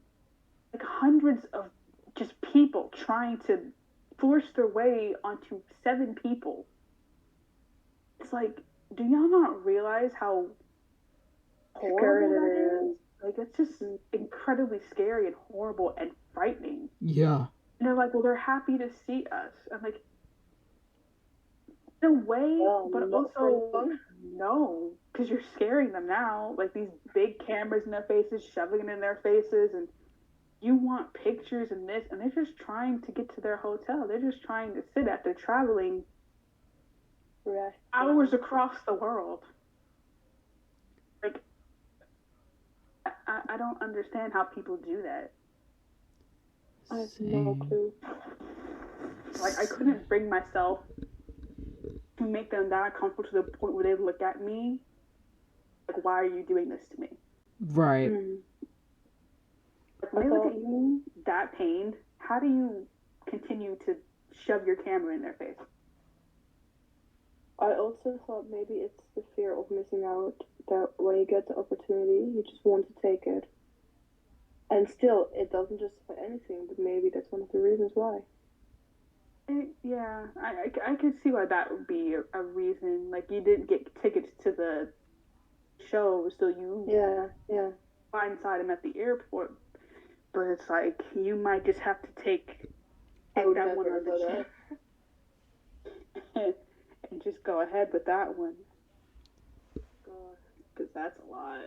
Like hundreds of just people trying to force their way onto 7 people. It's like, do y'all not realize how Scary horrible it that is. is? Like, it's just Mhm. incredibly scary and horrible and frightening. Yeah. And they're like, well, they're happy to see us. I'm like, in a way, Well, but not for also long. no, because you're scaring them now. Like these big cameras in their faces, shoving it in their faces, and you want pictures and this, and they're just trying to get to their hotel. They're just trying to sit after traveling Rest. hours across the world. Like, I don't understand how people do that. I have no Same. clue. Like, I couldn't bring myself to make them that comfortable to the point where they look at me like, why are you doing this to me? Right. Mhm. Like, I when they look at thought you that pained, how do you continue to shove your camera in their face? I also thought maybe it's the fear of missing out that when you get the opportunity, you just want to take it. And still, it doesn't justify anything, but maybe that's one of the reasons why. Yeah, I could see why that would be a reason. Like, you didn't get tickets to the show, so you Yeah, yeah. blindside them at the airport. But it's like, you might just have to take I would that one never on go the there. chin and just go ahead with that one. Because that's a lot.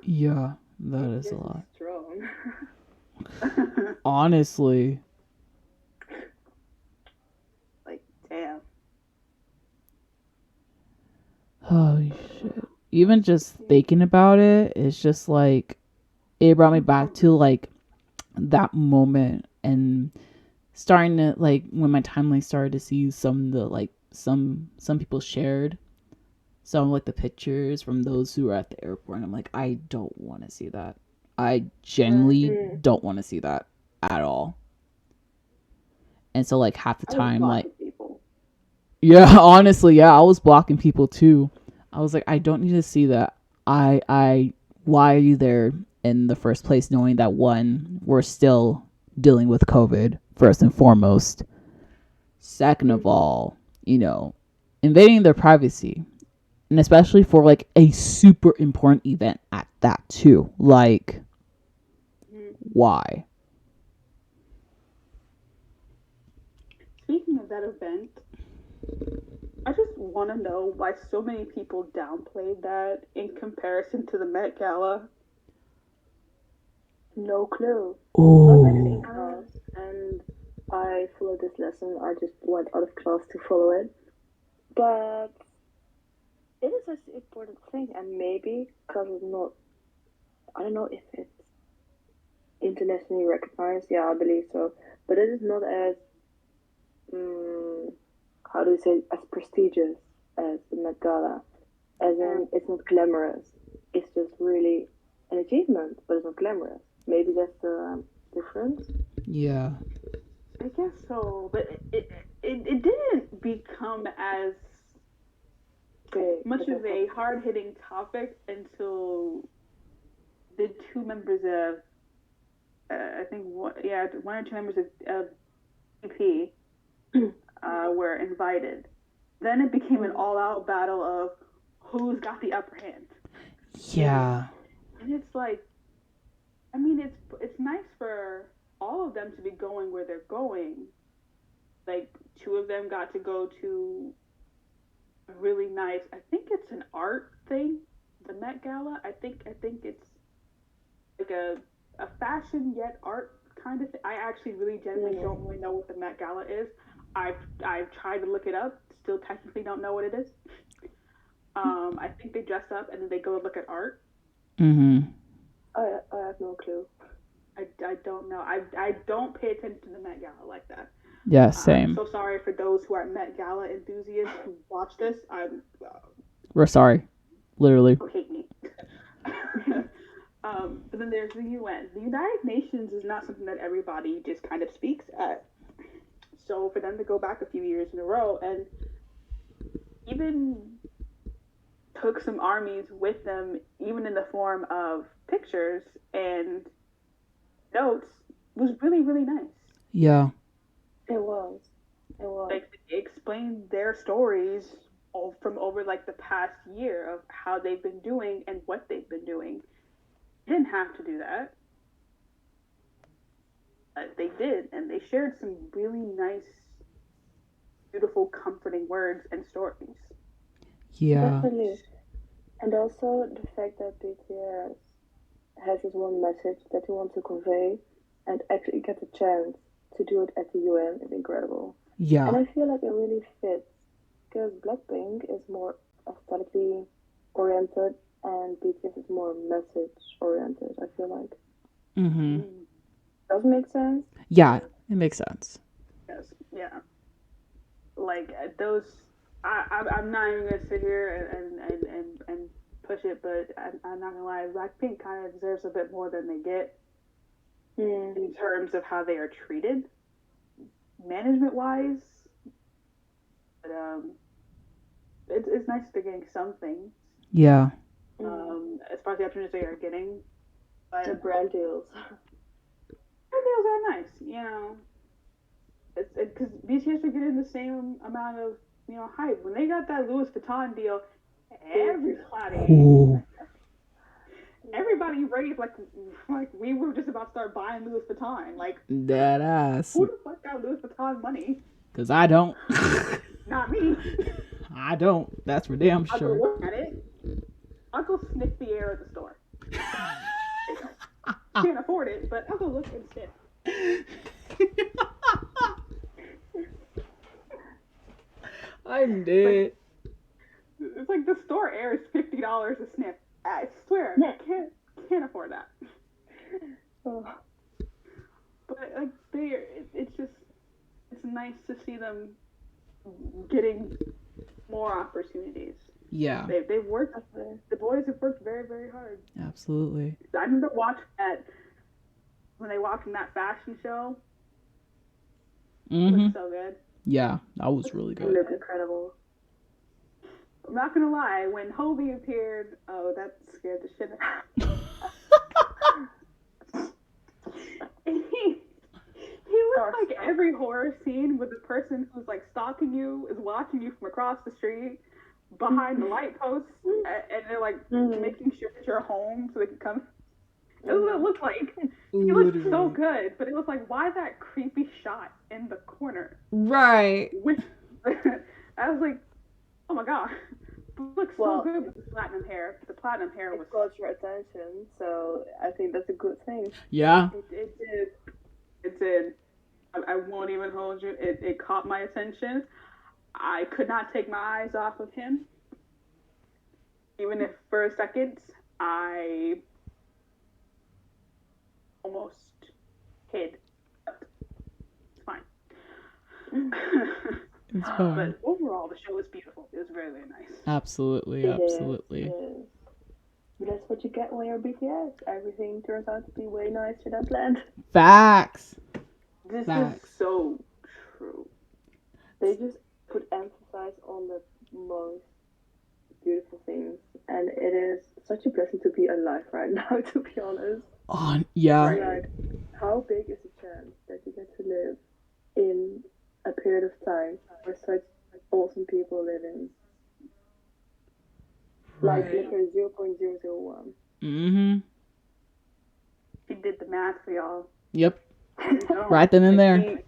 Yeah. That is a BTS is lot. strong. Honestly. Like, damn. Holy shit. Even just thinking about it, it's just like it brought me back to like that moment and starting to like when my timeline started to see some of the like some people shared some like the pictures from those who were at the airport and I'm like I don't want to see that. I genuinely Mm. don't want to see that at all. And so like half the I was time like blocking people. yeah, honestly, yeah, I was blocking people too. I was like I don't need to see that. I why are you there in the first place knowing that one we're still dealing with COVID first and foremost. Second of all, you know, invading their privacy. And especially for like a super important event at that too. Like, why? Speaking of that event, I just want to know why so many people downplayed that in comparison to the Met Gala. No clue. I was actually in Oh, class and I followed this lesson. I just went out of class to follow it. But it is such an important thing, and maybe because it's not, I don't know if it's internationally recognized. Yeah, I believe so. But it is not as, um, how do you say, as prestigious as the Met Gala. As in, it's not glamorous. It's just really an achievement, but it's not glamorous. Maybe that's the difference. yeah. I guess so, but it didn't become as Big. much As of I thought. a hard hitting topic until the two members of I think one or two members of EP were invited. Then it became an all out battle of who's got the upper hand, Yeah. and it's like I mean it's nice for all of them to be going where they're going. Like two of them got to go to nice. I think it's an art thing. The Met Gala. I think it's like a fashion yet art kind of thing. I actually really genuinely don't really know what the Met Gala is. I've tried to look it up. Still technically don't know what it is. I think they dress up and then they go look at art. Mm-hmm. I have no clue. I don't know. I don't pay attention to the Met Gala like that. Yeah, same. I'm so sorry for those who are Met Gala enthusiasts who watch this. We're sorry. Literally. Don't hate me. But then there's the UN. The United Nations is not something that everybody just kind of speaks at. So for them to go back a few years in a row and even took some armies with them, even in the form of pictures and notes, was really, really nice. Yeah. It was. Like, they explained their stories from over like the past year of how they've been doing and what they've been doing. They didn't have to do that. But they did, and they shared some really nice, beautiful, comforting words and stories. Yeah. Definitely. And also the fact that BTS has this one message that they want to convey and actually get a chance to do it at the UN is incredible. Yeah. And I feel like it really fits because Blackpink is more aesthetically oriented and BTS is more message oriented, I feel like. Mm-hmm. Does it make sense? Yeah, it makes sense. Yes, yeah. Like those, I'm not even gonna sit here and push it, but I'm not gonna lie. Blackpink kind of deserves a bit more than they get in terms of how they are treated, management wise. But it's nice they're getting some things. Yeah. As far as the opportunities they are getting, but The brand deals. brand deals are nice, you know. It's because BTS are getting the same amount of hype. When they got that Louis Vuitton deal, everybody raved like we were just about to start buying Louis Vuitton. Like That ass. who the fuck got Louis Vuitton money? Cause I don't. Not me. I don't. That's for damn I'll sure. go look at it. I'll go sniff the air at the store. Can't afford it, but I'll go look and sniff. I'm dead. It's like the store air is $50 a sniff. I swear, I can't afford that. Oh. But like it's nice to see them getting more opportunities. Yeah. They've worked. The boys have worked very, very hard. Absolutely. I remember watching that when they walked in that fashion show. Mm-hmm. It was so good. Yeah, that was really good. It looked incredible. I'm not gonna lie, when Hobie appeared, that scared the shit out of me. He looked like every horror scene with the person who's like stalking you is watching you from across the street behind the light posts and they're like making sure that you're home so they can come. That's what it looked like. He looked so good, but it was like, why that creepy shot in the corner? Right. I was like, oh my god, it looks so good with the platinum hair. The platinum hair was caught your attention, so I think that's a good thing. Yeah. It did. It did. I won't even hold you. It caught my attention. I could not take my eyes off of him. Even if for a second I almost hid. It's fine. It's fine. But overall, the show was beautiful. It was very, very nice. Absolutely, absolutely. But that's what you get when you're BTS. Everything turns out to be way nicer than planned. Facts. This is so true. They just put emphasis on the most beautiful things, and it is such a blessing to be alive right now, to be honest. Yeah. Like, how big is the chance that you get to live in a period of time where such awesome people live in? Like, literally 0.001. Mm-hmm. He did the math for y'all. Yep. Right then and there.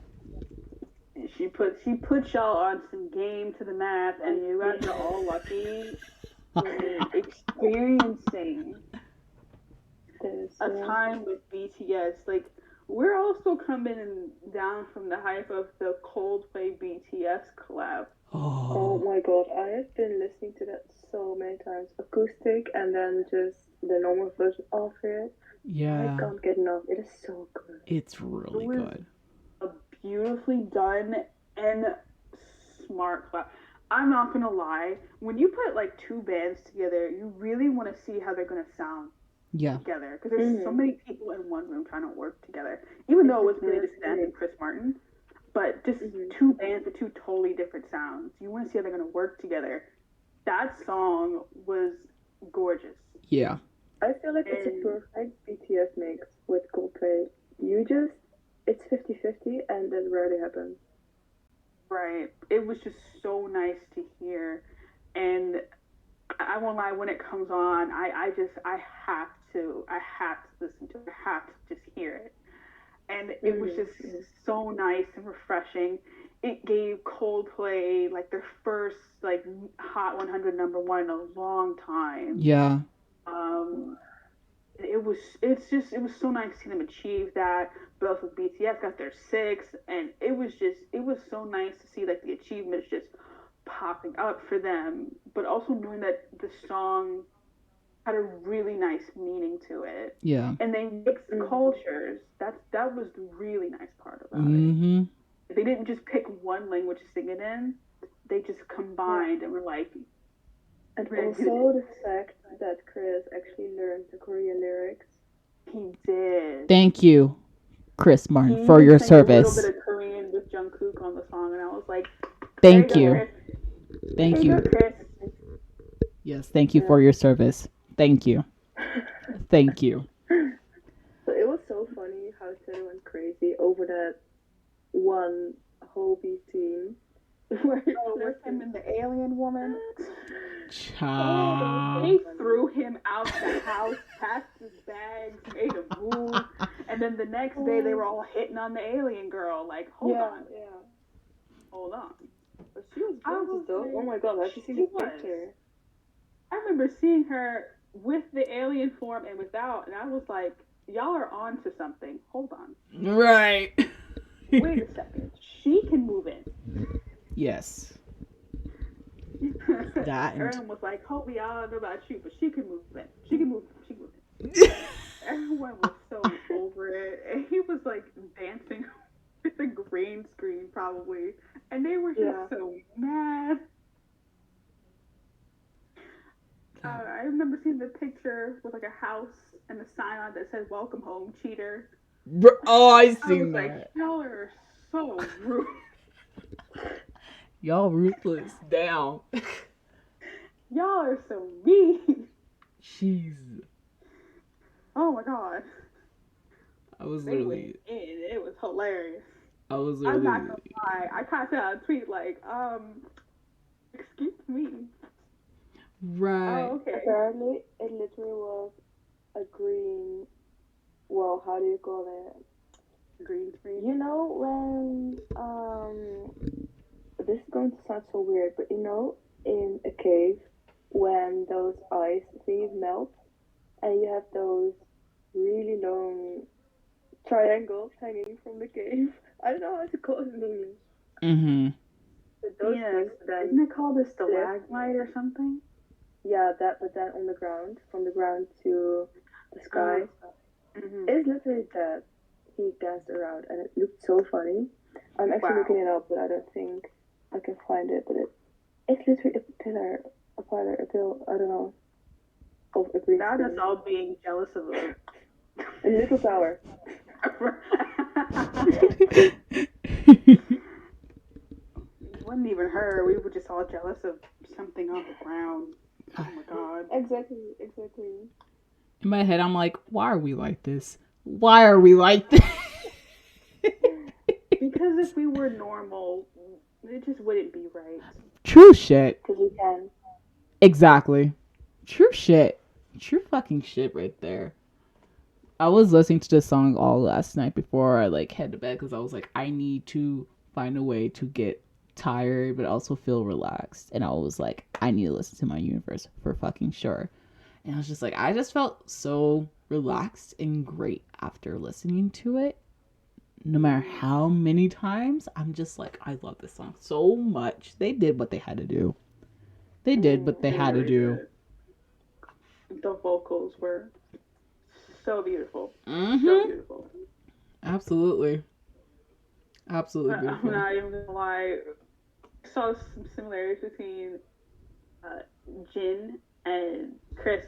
She put y'all on some game to the math, and you guys are all lucky for experiencing a time with BTS. Like, we're also coming down from the hype of the Coldplay BTS collab. Oh my god, I have been listening to that so many times. Acoustic and then just the normal version of it. Yeah. I can't get enough. It is so good. It's really good. A beautifully done and smart collab. I'm not gonna lie, when you put like two bands together, you really want to see how they're gonna sound together, because there's so many people in one room trying to work together. Even though it was really just Dan and Chris Martin, but just two bands with two totally different sounds. You want to see how they're gonna work together. That song was gorgeous. Yeah. I feel like it's a perfect BTS mix with Coldplay. It's 50-50 and that rarely happens. Right. It was just so nice to hear. And I won't lie, when it comes on, I have to listen to it. I have to just hear it. And it was just so nice and refreshing. It gave Coldplay like their first like Hot 100 #1 in a long time. Yeah. It was so nice to see them achieve that. Both with BTS got their 6, and it was so nice to see like the achievements just popping up for them, but also knowing that the song had a really nice meaning to it. Yeah. And they mixed cultures. That was the really nice part about it. They didn't just pick one language to sing it in. They just combined and were like. And also the fact that Chris actually learned the Korean lyrics. He did. Thank you, Chris Martin, for your service. A little bit of Korean with Jungkook on the song, and I was like, thank you. Thank you. Yes, thank you for your service. Thank you. Thank you. So it was so funny how Twitter went crazy over that one hobbies team. With him and the alien woman. Child. They threw him out the house, packed his bags, made a move, and then the next day they were all hitting on the alien girl. Like, hold on. But she was gorgeous though. Oh my god, have you seen the picture? I remember seeing her with the alien form and without, and I was like, y'all are on to something. Hold on. Right. Wait a second. She can move in. Yes. Everyone was like, Hobie, I don't know about you, but she can move in. She can move in. Everyone was so over it. And he was like dancing with a green screen probably. And they were just so mad. I remember seeing the picture with like a house and a sign on it that said "Welcome home, cheater." Oh, I seen that. Like, y'all are so rude. Y'all ruthless. Down. Y'all are so mean. Jeez. Oh my god. I was literally. It was hilarious. I was literally. I'm not gonna lie. I caught that tweet like, excuse me. Right. Oh, okay. Apparently, it literally was a green. Well, how do you call it? Green screen. You know when this is going to sound so weird, but you know, in a cave when those ice things melt, and you have those really long triangles hanging from the cave. I don't know how to call it in English. But those things, isn't it called a stalagmite or something? Yeah, that, but then on the ground, from the ground to the sky. It's literally that. He danced around, and it looked so funny. I'm actually looking it up, but I don't think I can find it. But it's literally a pillar, I don't know, of a green screen. That is all being jealous of a little tower. It wasn't even her. We were just all jealous of something on the ground. Oh my god. Exactly. In my head, I'm like, why are we like this? Why are we like this? Because if we were normal, it just wouldn't be right. True shit. Because we can. Exactly. True shit. True fucking shit right there. I was listening to this song all last night before I like head to bed because I was like, I need to find a way to get tired but also feel relaxed. And I was like, I need to listen to My Universe for fucking sure. And I was just like, I just felt so relaxed and great after listening to it. No matter how many times, I'm just like, I love this song so much. They did what they had to do. They did what they had to do. The vocals were so beautiful. Mm-hmm. So beautiful. Absolutely. Absolutely I'm beautiful. not even gonna lie. I saw some similarities between Jin and Chris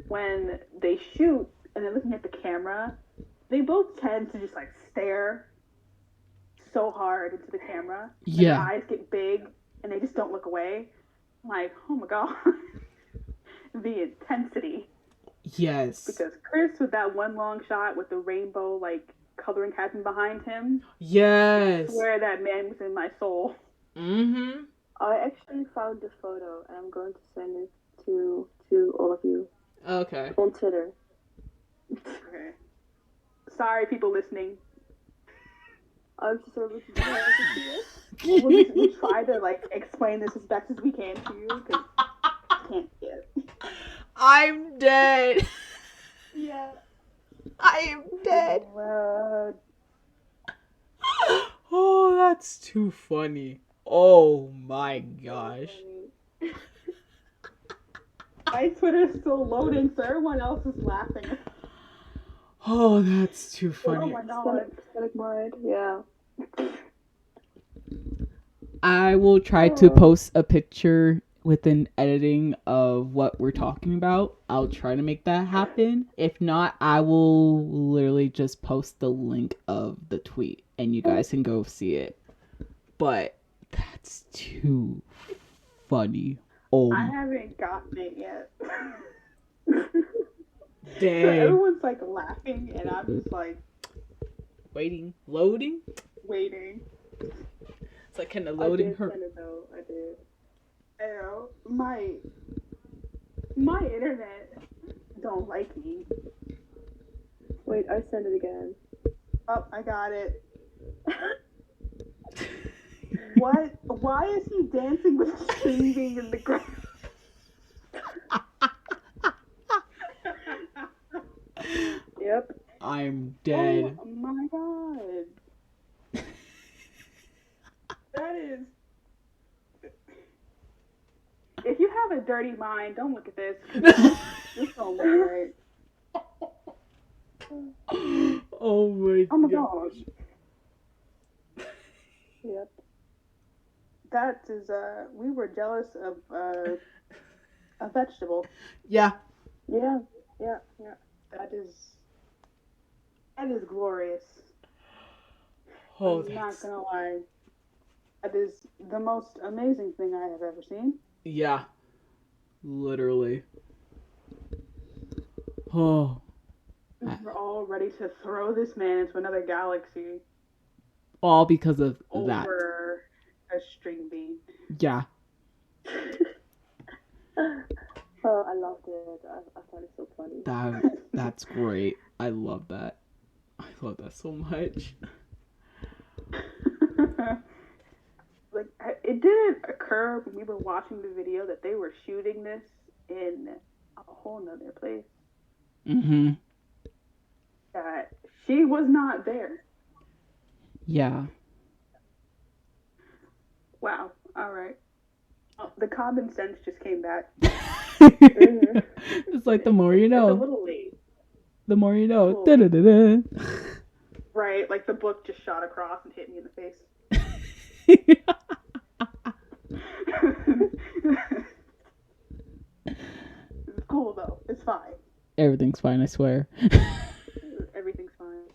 when they shoot and they're looking at the camera. They both tend to just like stare so hard into the camera. Yeah. Their eyes get big and they just don't look away. I'm like, oh my god. The intensity. Yes. Because Chris, with that one long shot with the rainbow like coloring pattern behind him. Yes. I swear that man was in my soul. Mm-hmm. I actually found the photo and I'm going to send it to all of you. Okay. On Twitter. Okay. Sorry, people listening. I'm just sort of looking at it. We try to like explain this as best as we can to you because I can't see it. I'm dead. Yeah. I am dead. Oh, that's too funny. Oh my gosh. My Twitter's still loading, so everyone else is laughing. Oh, that's too funny. Oh my god. Static mind, yeah. I will try to post a picture with an editing of what we're talking about. I'll try to make that happen. If not, I will literally just post the link of the tweet and you guys can go see it. But that's too funny. Oh, I haven't gotten it yet. dang. So everyone's like laughing and I'm just like Waiting. Loading? waiting. It's like kind of loading her. I did. You know, my internet don't like me. Wait, I sent it again. Oh, I got it. What? Why is he dancing with string being in the ground? Yep. I'm dead. Oh my god. That is. If you have a dirty mind, don't look at this. This don't look right. Oh my Oh my gosh. gosh. Yep. That is, we were jealous of a vegetable. Yeah. Yeah. That is glorious. Oh, I'm not gonna lie. That is the most amazing thing I have ever seen. Yeah. Literally. Oh. We're all ready to throw this man into another galaxy. All because of that. Over a string bean. Yeah. Oh, I loved it. I found it so funny. That's great. I love that. I love that so much. Like, it didn't occur when we were watching the video that they were shooting this in a whole nother place. Mm-hmm. That she was not there. Yeah. Wow. All right. Oh, the common sense just came back. It's like the more you It's a know. little late. The more you know. Oh. Da-da-da-da. Right, like the book just shot across and hit me in the face. It's cool though. It's fine. Everything's fine, I swear. Everything's fine.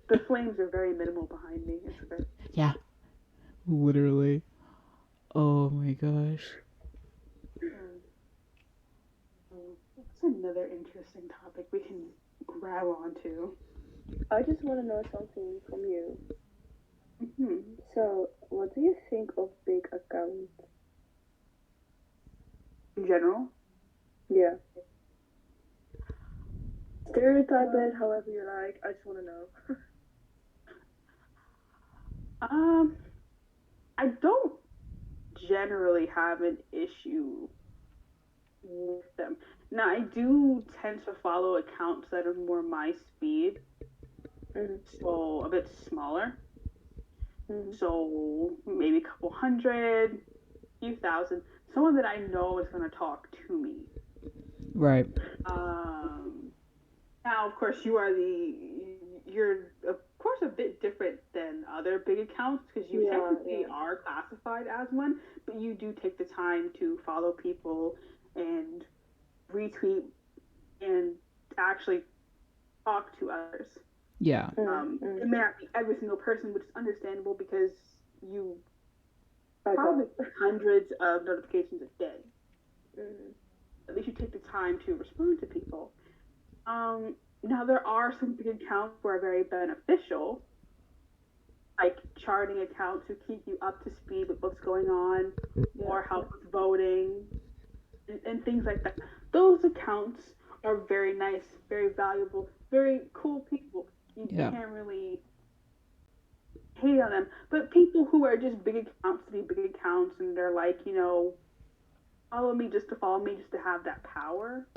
The flames are very minimal behind me. It's okay. Yeah. Literally. Oh my gosh. That's another interesting topic we can grab onto. I just want to know something from you. Mm-hmm. So, what do you think of big accounts? In general? Yeah. Stereotype it however you like. I just want to know. Um, I don't generally have an issue with them. Now, I do tend to follow accounts that are more my speed, Mm-hmm. so a bit smaller. Mm-hmm. So maybe a couple hundred, few thousand. Someone that I know is going to talk to me. Right. Um, Now, of course, you're of course a bit different than other big accounts because you technically are classified as one, but you do take the time to follow people and retweet and actually talk to others. Yeah. It may not be every single person, which is understandable because you probably get hundreds of notifications a day. Mm-hmm. At least you take the time to respond to people. Now there are some big accounts who are very beneficial, like charting accounts who keep you up to speed with what's going on, or help with voting, and things like that. Those accounts are very nice, very valuable, very cool people. You Yeah. can't really hate on them. But people who are just big accounts to be big accounts and they're like, follow me just to follow me just to have that power.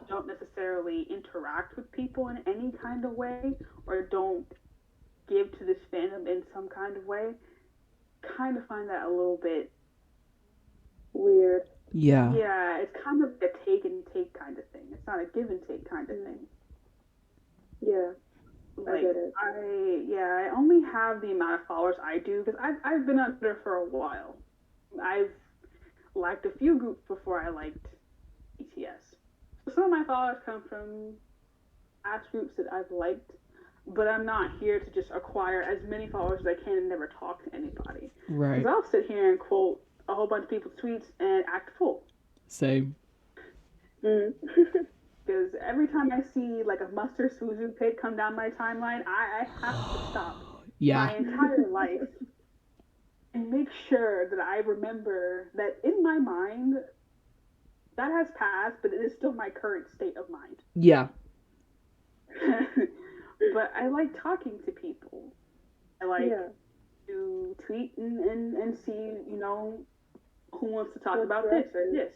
Don't necessarily interact with people in any kind of way or don't give to this fandom in some kind of way. Kind of find that a little bit weird. Yeah. Yeah, it's kind of a take and take kind of thing. It's not a give and take kind of thing. Yeah. Like, I get it. I only have the amount of followers I do because I've been under for a while. I've liked a few groups before I liked BTS. So some of my followers come from past groups that I've liked, but I'm not here to just acquire as many followers as I can and never talk to anybody. Right. Because I'll sit here and quote a whole bunch of people's tweets and act full. Same. Because every time I see like a mustard Suzu pic come down my timeline, I have to stop my entire life and make sure that I remember that in my mind that has passed, but it is still my current state of mind. Yeah. But I like talking to people. I like to tweet and see, who wants to talk about this or this,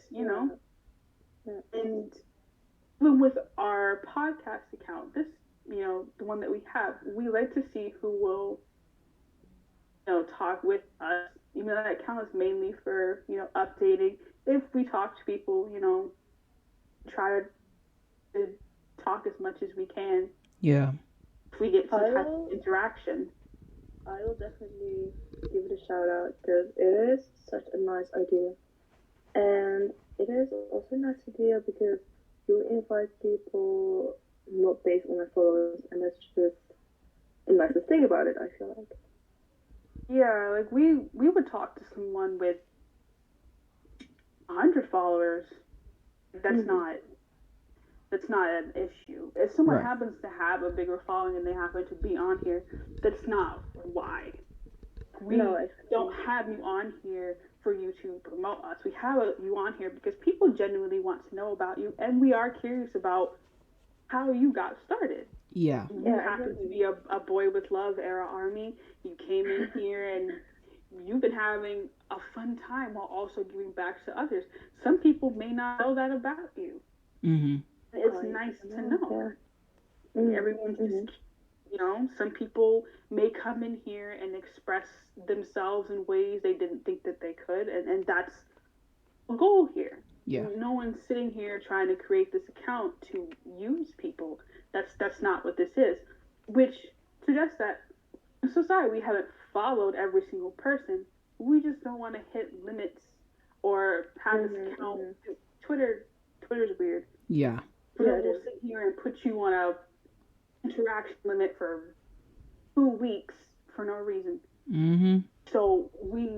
And even with our podcast account, this, the one that we have, we like to see who will, talk with us. Even though that account is mainly for, updating. If we talk to people, try to talk as much as we can. Yeah. If we get some type of interaction. I will definitely give it a shout out because it is such a nice idea. And it is also a nice idea because you invite people not based on their followers, and that's just the nicest thing about it, I feel like. Yeah, like we would talk to someone with 100 followers. That's not an issue. If someone happens to have a bigger following and they happen to be on here, that's not why. We don't have you on here for you to promote us. We have you on here because people genuinely want to know about you, and we are curious about how you got started. Yeah. You happen to be a boy with love era ARMY. You came in here and you've been having a fun time while also giving back to others. Some people may not know that about you. Mm-hmm. It's nice to know. Everyone's just, some people may come in here and express themselves in ways they didn't think that they could, and that's the goal here. Yeah. No one's sitting here trying to create this account to use people. That's not what this is. Which suggests that in society we haven't followed every single person. We just don't want to hit limits or have this account. Twitter's weird. Yeah. Twitter will sit here and put you on a interaction limit for 2 weeks for no reason. Mm-hmm. So we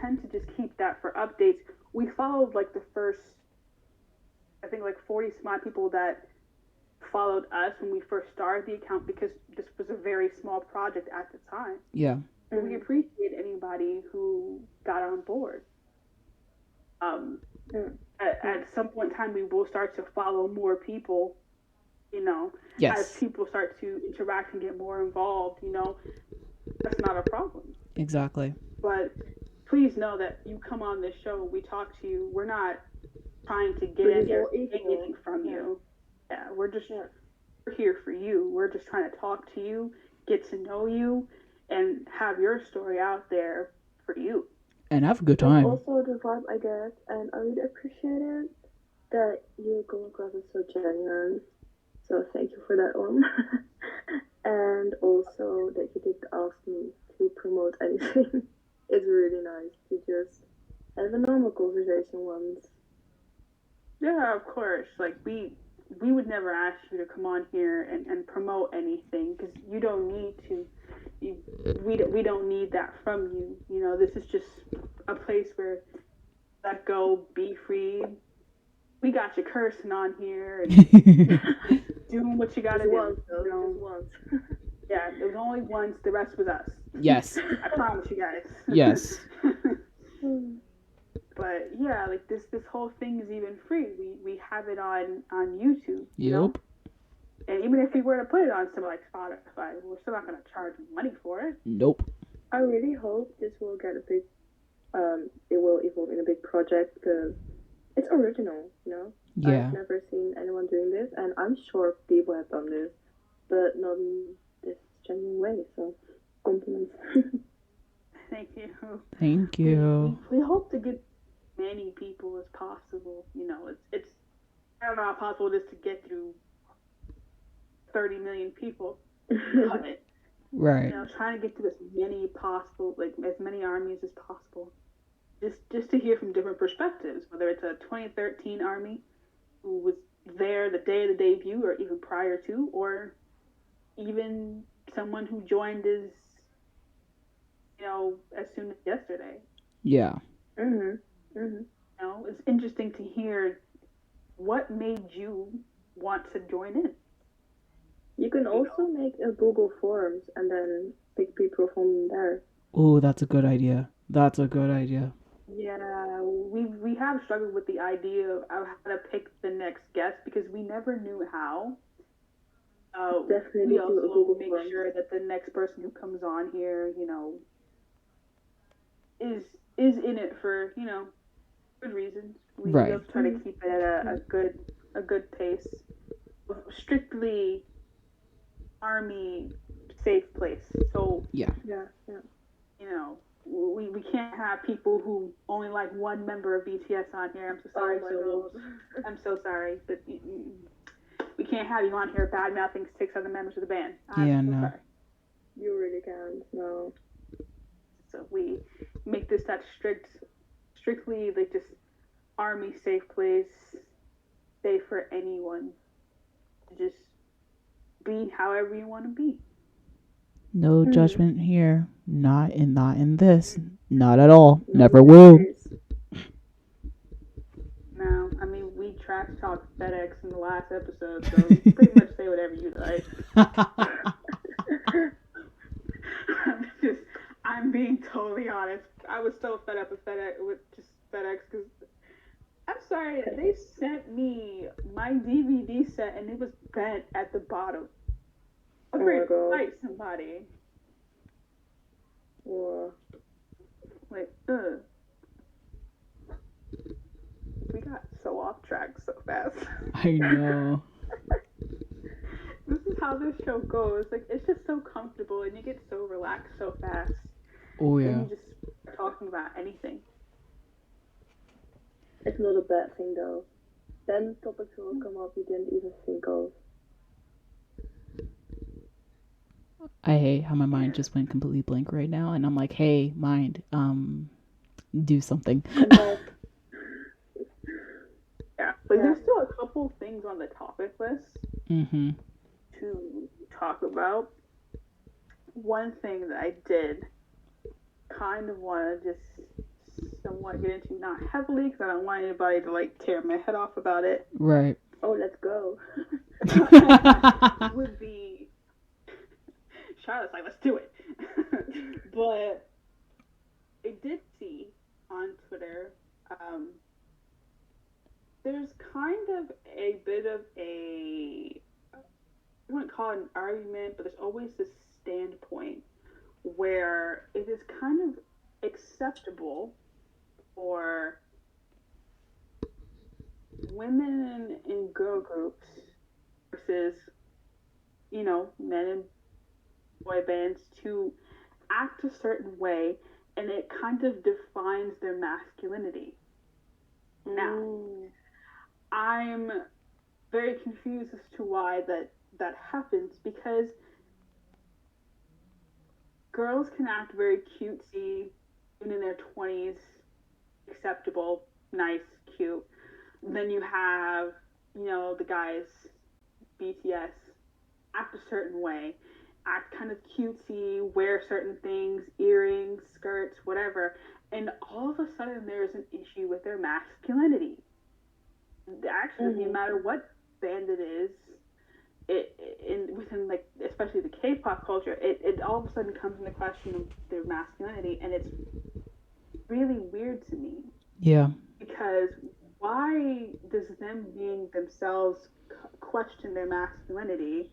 tend to just keep that for updates. We followed like the first, I think like 40 some odd people that followed us when we first started the account because this was a very small project at the time. Yeah. And we appreciate anybody who got on board. At some point in time, we will start to follow more people, Yes. as people start to interact and get more involved, that's not a problem. Exactly. But please know that you come on this show, we talk to you. We're not trying to get We're any or all take equal. anything from Yeah. you. Yeah, we're just Yeah. we're here for you. We're just trying to talk to you, get to know you, and have your story out there for you. And have a good That's time. also the vibe I get, and I really appreciate it that you come across as so genuine. So thank you for that one. And also that you didn't ask me to promote anything. It's really nice to just have a normal conversation once. Yeah, of course. Like we would never ask you to come on here and promote anything because you don't need to. We don't need that from you. You know, this is just a place where let go, be free. We got you cursing on here and doing what you gotta Just do. once, though. You know? Just once. Yeah, it was only once. The rest was us. Yes. I promise you guys. Yes. But yeah, like this whole thing is even free. We have it on YouTube. You know? Yep. And even if we were to put it on something like Spotify, we're still not gonna charge money for it. Nope. I really hope this will get a big, it will evolve in a big project because it's original, you know? Yeah. I've never seen anyone doing this, and I'm sure people have done this, but not in this genuine way, so compliments. Thank you. Thank you. We hope to get many people as possible. You know, it's I don't know how possible it is to get through 30 million people. But, Right. you know, trying to get through as many possible, like as many armies as possible. Just to hear from different perspectives, whether it's a 2013 army who was there the day of the debut or even prior to, or even someone who joined as, you know, as soon as yesterday. Yeah. Mhm. Mhm. You know, it's interesting to hear what made you want to join in. You can also make a Google Forms and then pick people from there. Oh, that's a good idea. That's a good idea. Yeah, we have struggled with the idea of how to pick the next guest because we never knew how. Definitely We do a also Google make Forms. sure that the next person who comes on here, you know, is in it for, you know, good reasons. We Right. also try to keep it at a good pace. Strictly army safe place. So Yeah. Yeah, yeah. you know, we can't have people who only like one member of BTS on here. I'm so sorry. Oh I'm so sorry, but we can't have you on here bad mouthing 6 other members of the band. Yeah, I'm so no. sorry. You really can't. No. So we make this that strictly like just army safe place, safe for anyone to just be however you want to be. No judgment here. Not in this. Not at all. Never will. No, I mean we trash talked FedEx in the last episode, so pretty much say whatever you like. I'm being totally honest. I was so fed up with FedEx because I'm sorry, they sent me my DVD set and it was bent at the bottom. I was ready to fight somebody. Wow. Like, we got so off track so fast. I know. This is how this show goes. Like, it's just so comfortable and you get so relaxed so fast. Oh yeah. And you just start talking about anything. It's not a bad thing though. Then topics will come up you didn't even think of. I hate how my mind just went completely blank right now, and I'm like, hey, mind, do something. Yeah, but there's still a couple things on the topic list Mm-hmm. to talk about. One thing that I did kind of want to just somewhat get into, not heavily, because I don't want anybody to like tear my head off about it. Right. Oh, let's go. Would be Charlotte's like, let's do it. But I did see on Twitter, there's kind of a bit of I wouldn't call it an argument, but there's always this standpoint where it is kind of acceptable for women in girl groups versus, men in boy bands to act a certain way, and it kind of defines their masculinity. Now, I'm very confused as to why that happens, because girls can act very cutesy, even in their 20s, acceptable, nice, cute. Then you have, the guys, BTS, act a certain way, act kind of cutesy, wear certain things, earrings, skirts, whatever, and all of a sudden there's an issue with their masculinity. Actually, no matter what band it is, within, like, especially the K-pop culture, it all of a sudden comes into question of their masculinity, and it's really weird to me. Yeah. Because why does them being themselves question their masculinity,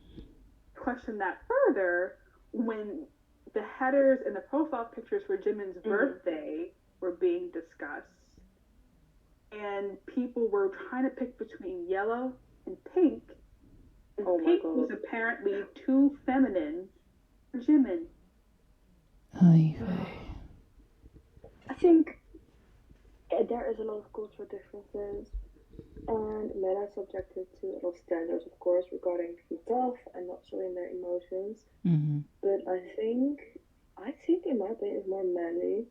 question that further, when the headers and the profile pictures for Jimin's birthday were being discussed, and people were trying to pick between yellow and pink, and pink was apparently too feminine for Jimin. I think there is a lot of cultural differences, and men are subjected to a lot of standards, of course, regarding being tough and not showing their emotions. But I think in my opinion, it's more manly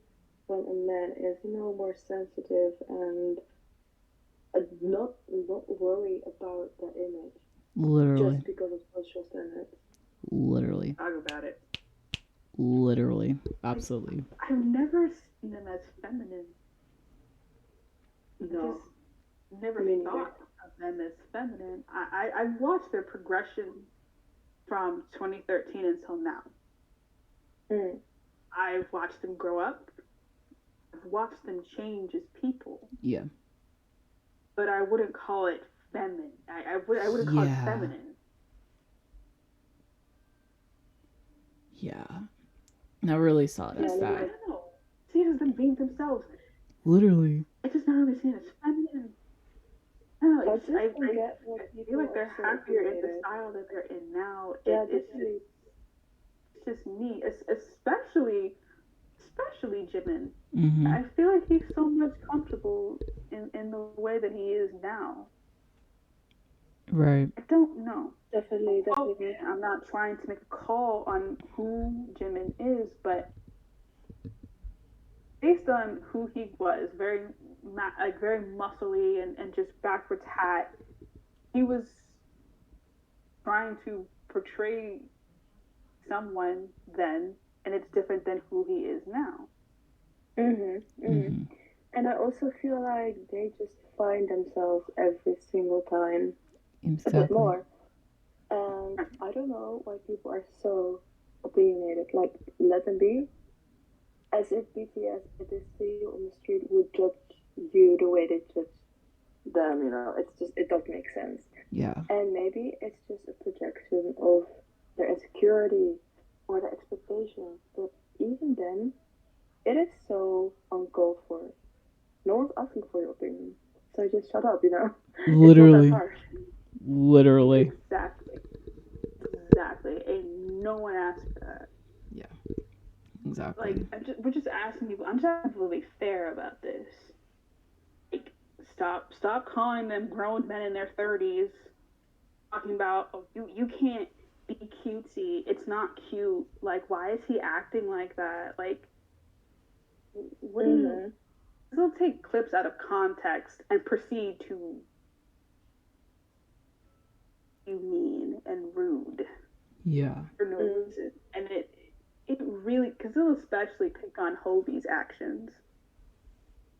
when a man is, more sensitive and not worry about that image. Literally. Just because of social standards. Literally. Talk about it. Literally. Absolutely. I've never seen them as feminine. No. Just never thought of them as feminine. I watched their progression from 2013 until now. I've watched them grow up. I've watched them change as people. Yeah. But I wouldn't call it feminine. I wouldn't call it feminine. Yeah. I really saw it as that. I don't know. See it as them being themselves. Literally. It's just not really seen as feminine. I don't know. I feel like they're happier in the style that they're in now. It's just me, especially Jimin. I feel like he's so much comfortable in the way that he is now. Right. I don't know. Definitely. I'm not trying to make a call on who Jimin is, but based on who he was, very muscly and just backwards hat, he was trying to portray someone then, and it's different than who he is now. And I also feel like they just find themselves every single time a bit more. And I don't know why people are so opinionated. Like, let them be. As if BTS, if they see you on the street, would judge you the way they judge them, it doesn't make sense. Yeah. And maybe it's just a projection of their insecurity or their expectations. But even then, it is so uncalled for. No one's asking for your opinion. So just shut up, Literally. It's not that harsh. Literally. Exactly. Ain't no one asked for that. Yeah. Exactly. Like, we're just asking people. I'm just asking people to be fair about this. Like, stop calling them grown men in their 30s, talking about, oh, you can't be cutesy. It's not cute. Like, why is he acting like that? Like, what do you? They'll take clips out of context and proceed to be mean and rude. Yeah. For no reason, and it really, because they'll especially pick on Hobie's actions.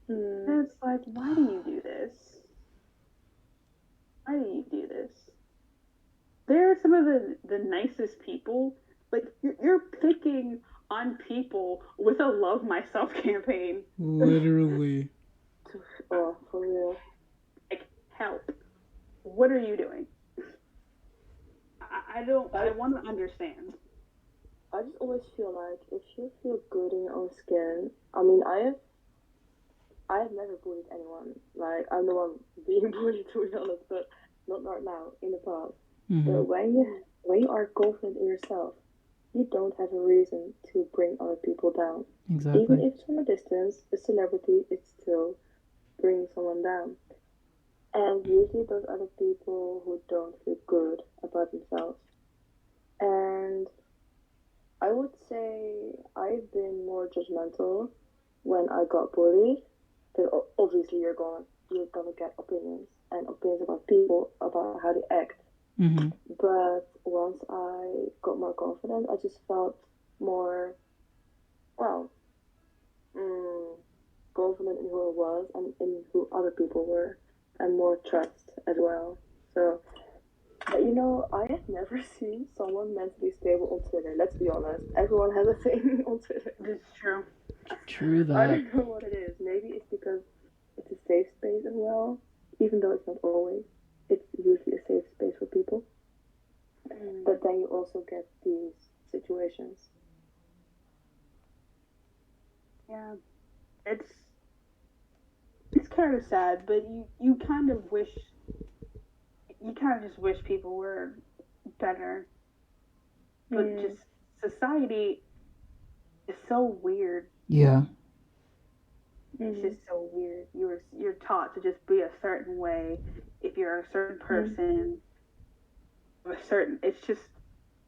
And it's like, why do you do this? Why do you do this? They're some of the nicest people. Like, you're picking on people with a Love Myself campaign. Literally. Oh, for real. Like, help. What are you doing? I want to understand. I I just always feel like if you feel good in your own skin, I mean, I have never bullied anyone. Like, I'm the one being bullied, to be honest, but not right now, in the past. Mm-hmm. But when you are confident in yourself, you don't have a reason to bring other people down. Exactly. Even if it's from a distance, a celebrity, it's still bringing someone down. And usually those other people who don't feel good about themselves. And I would say I've been more judgmental when I got bullied. Because obviously you're gonna get opinions and opinions about people, about how they act. Mm-hmm. But once I got more confident, I just felt more, well, confident in who I was and in who other people were, and more trust as well. So, but I have never seen someone mentally stable on Twitter. Let's be honest. Everyone has a thing on Twitter. It's true. True I that. don't know what it is. Maybe it's because it's a safe space as well, even though it's not always. It's usually a safe space for people. But then you also get these situations. Yeah, it's kind of sad, but you kind of just wish people were better. But just society is so weird. Yeah. It's just so weird. You're taught to just be a certain way. If you're a certain person, it's just,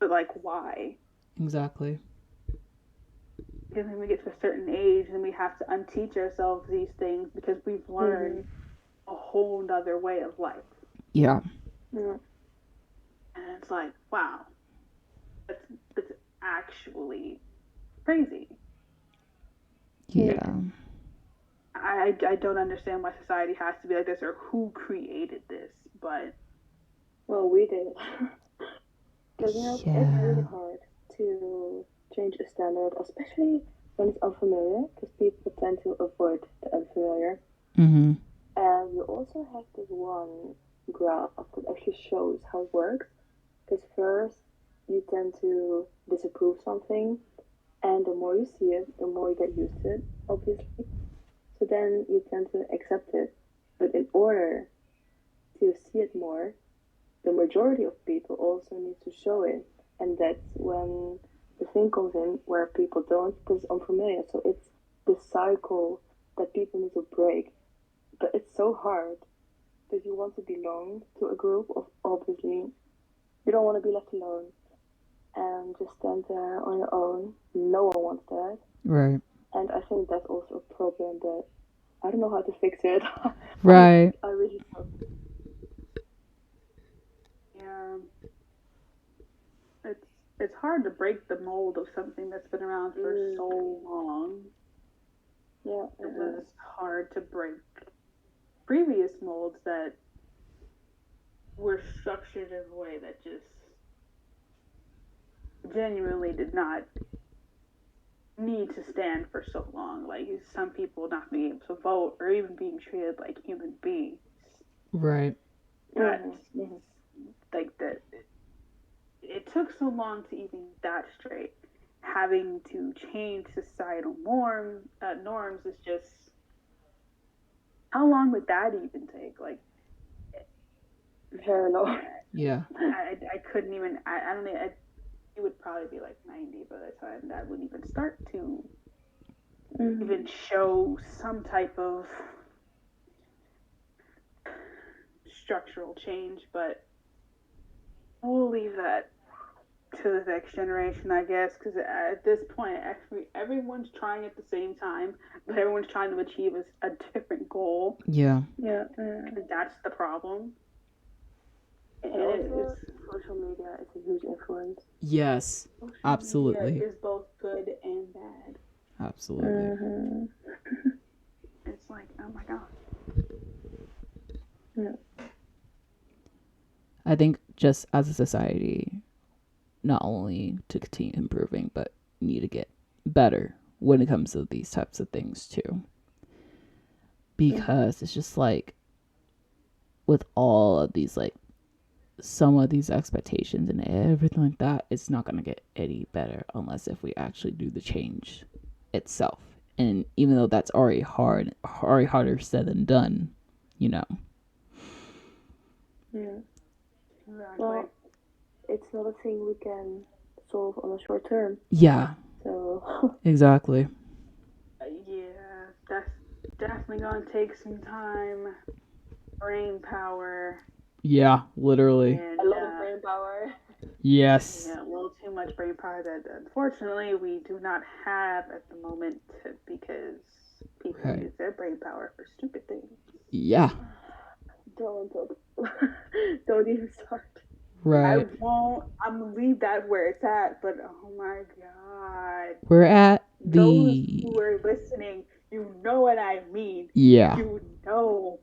but like, why? Exactly. Because when we get to a certain age, then we have to unteach ourselves these things because we've learned a whole nother way of life. Yeah. Yeah. And it's like, wow, that's actually crazy. Yeah. I don't understand why society has to be like this or who created this, but well, we did. Because it's really hard to change a standard, especially when it's unfamiliar, because people tend to avoid the unfamiliar. Mm-hmm. And you also have this one graph that actually shows how it works. Because first, you tend to disapprove something, and the more you see it, the more you get used to it, obviously. So then you tend to accept it. But in order to see it more, the majority of people also need to show it. And that's when the thing comes in where people don't, because it's unfamiliar. So it's the cycle that people need to break. But it's so hard because you want to belong to a group of, obviously, you don't want to be left alone and just stand there on your own. No one wants that. Right. And I think that's also a problem that I don't know how to fix it. Right. I really don't. yeah, it's hard to break the mold of something that's been around for so long. Yeah. It was hard to break previous molds that were structured in a way that just genuinely did not need to stand for so long. Like some people not being able to vote or even being treated like human beings. Right. Like that. It took so long to even get that straight. Having to change societal norms is just, how long would that even take? Like, very long. Yeah. I couldn't even. I don't know. It would probably be like 90 by the time that would even start to even show some type of structural change. But we'll leave that to the next generation, I guess, because at this point, everyone's trying at the same time, but everyone's trying to achieve a different goal. Yeah. Yeah. And that's the problem. And also, social media is a huge influence. Yes. Social Absolutely. media is both good and bad. Absolutely. It's like, oh my god. Yeah. I think just as a society, not only to continue improving, but need to get better when it comes to these types of things too. Because it's just like with all of these like some of these expectations and everything like that, it's not going to get any better unless if we actually do the change itself. And even though that's already harder said than done, you know. Yeah. Exactly. Well, it's not a thing we can solve on a short term. Yeah, So exactly. Yeah, that's definitely gonna take some time, brain power, Yeah, literally. and a lot of brain power. Yes. yeah, a little too much brain power that unfortunately we do not have at the moment because people Right. use their brain power for stupid things. Yeah. Don't talk. Don't even start. Right. I won't. I'm gonna leave that where it's at. But oh my god, We're at those the who are listening, you know what I mean. yeah. You know.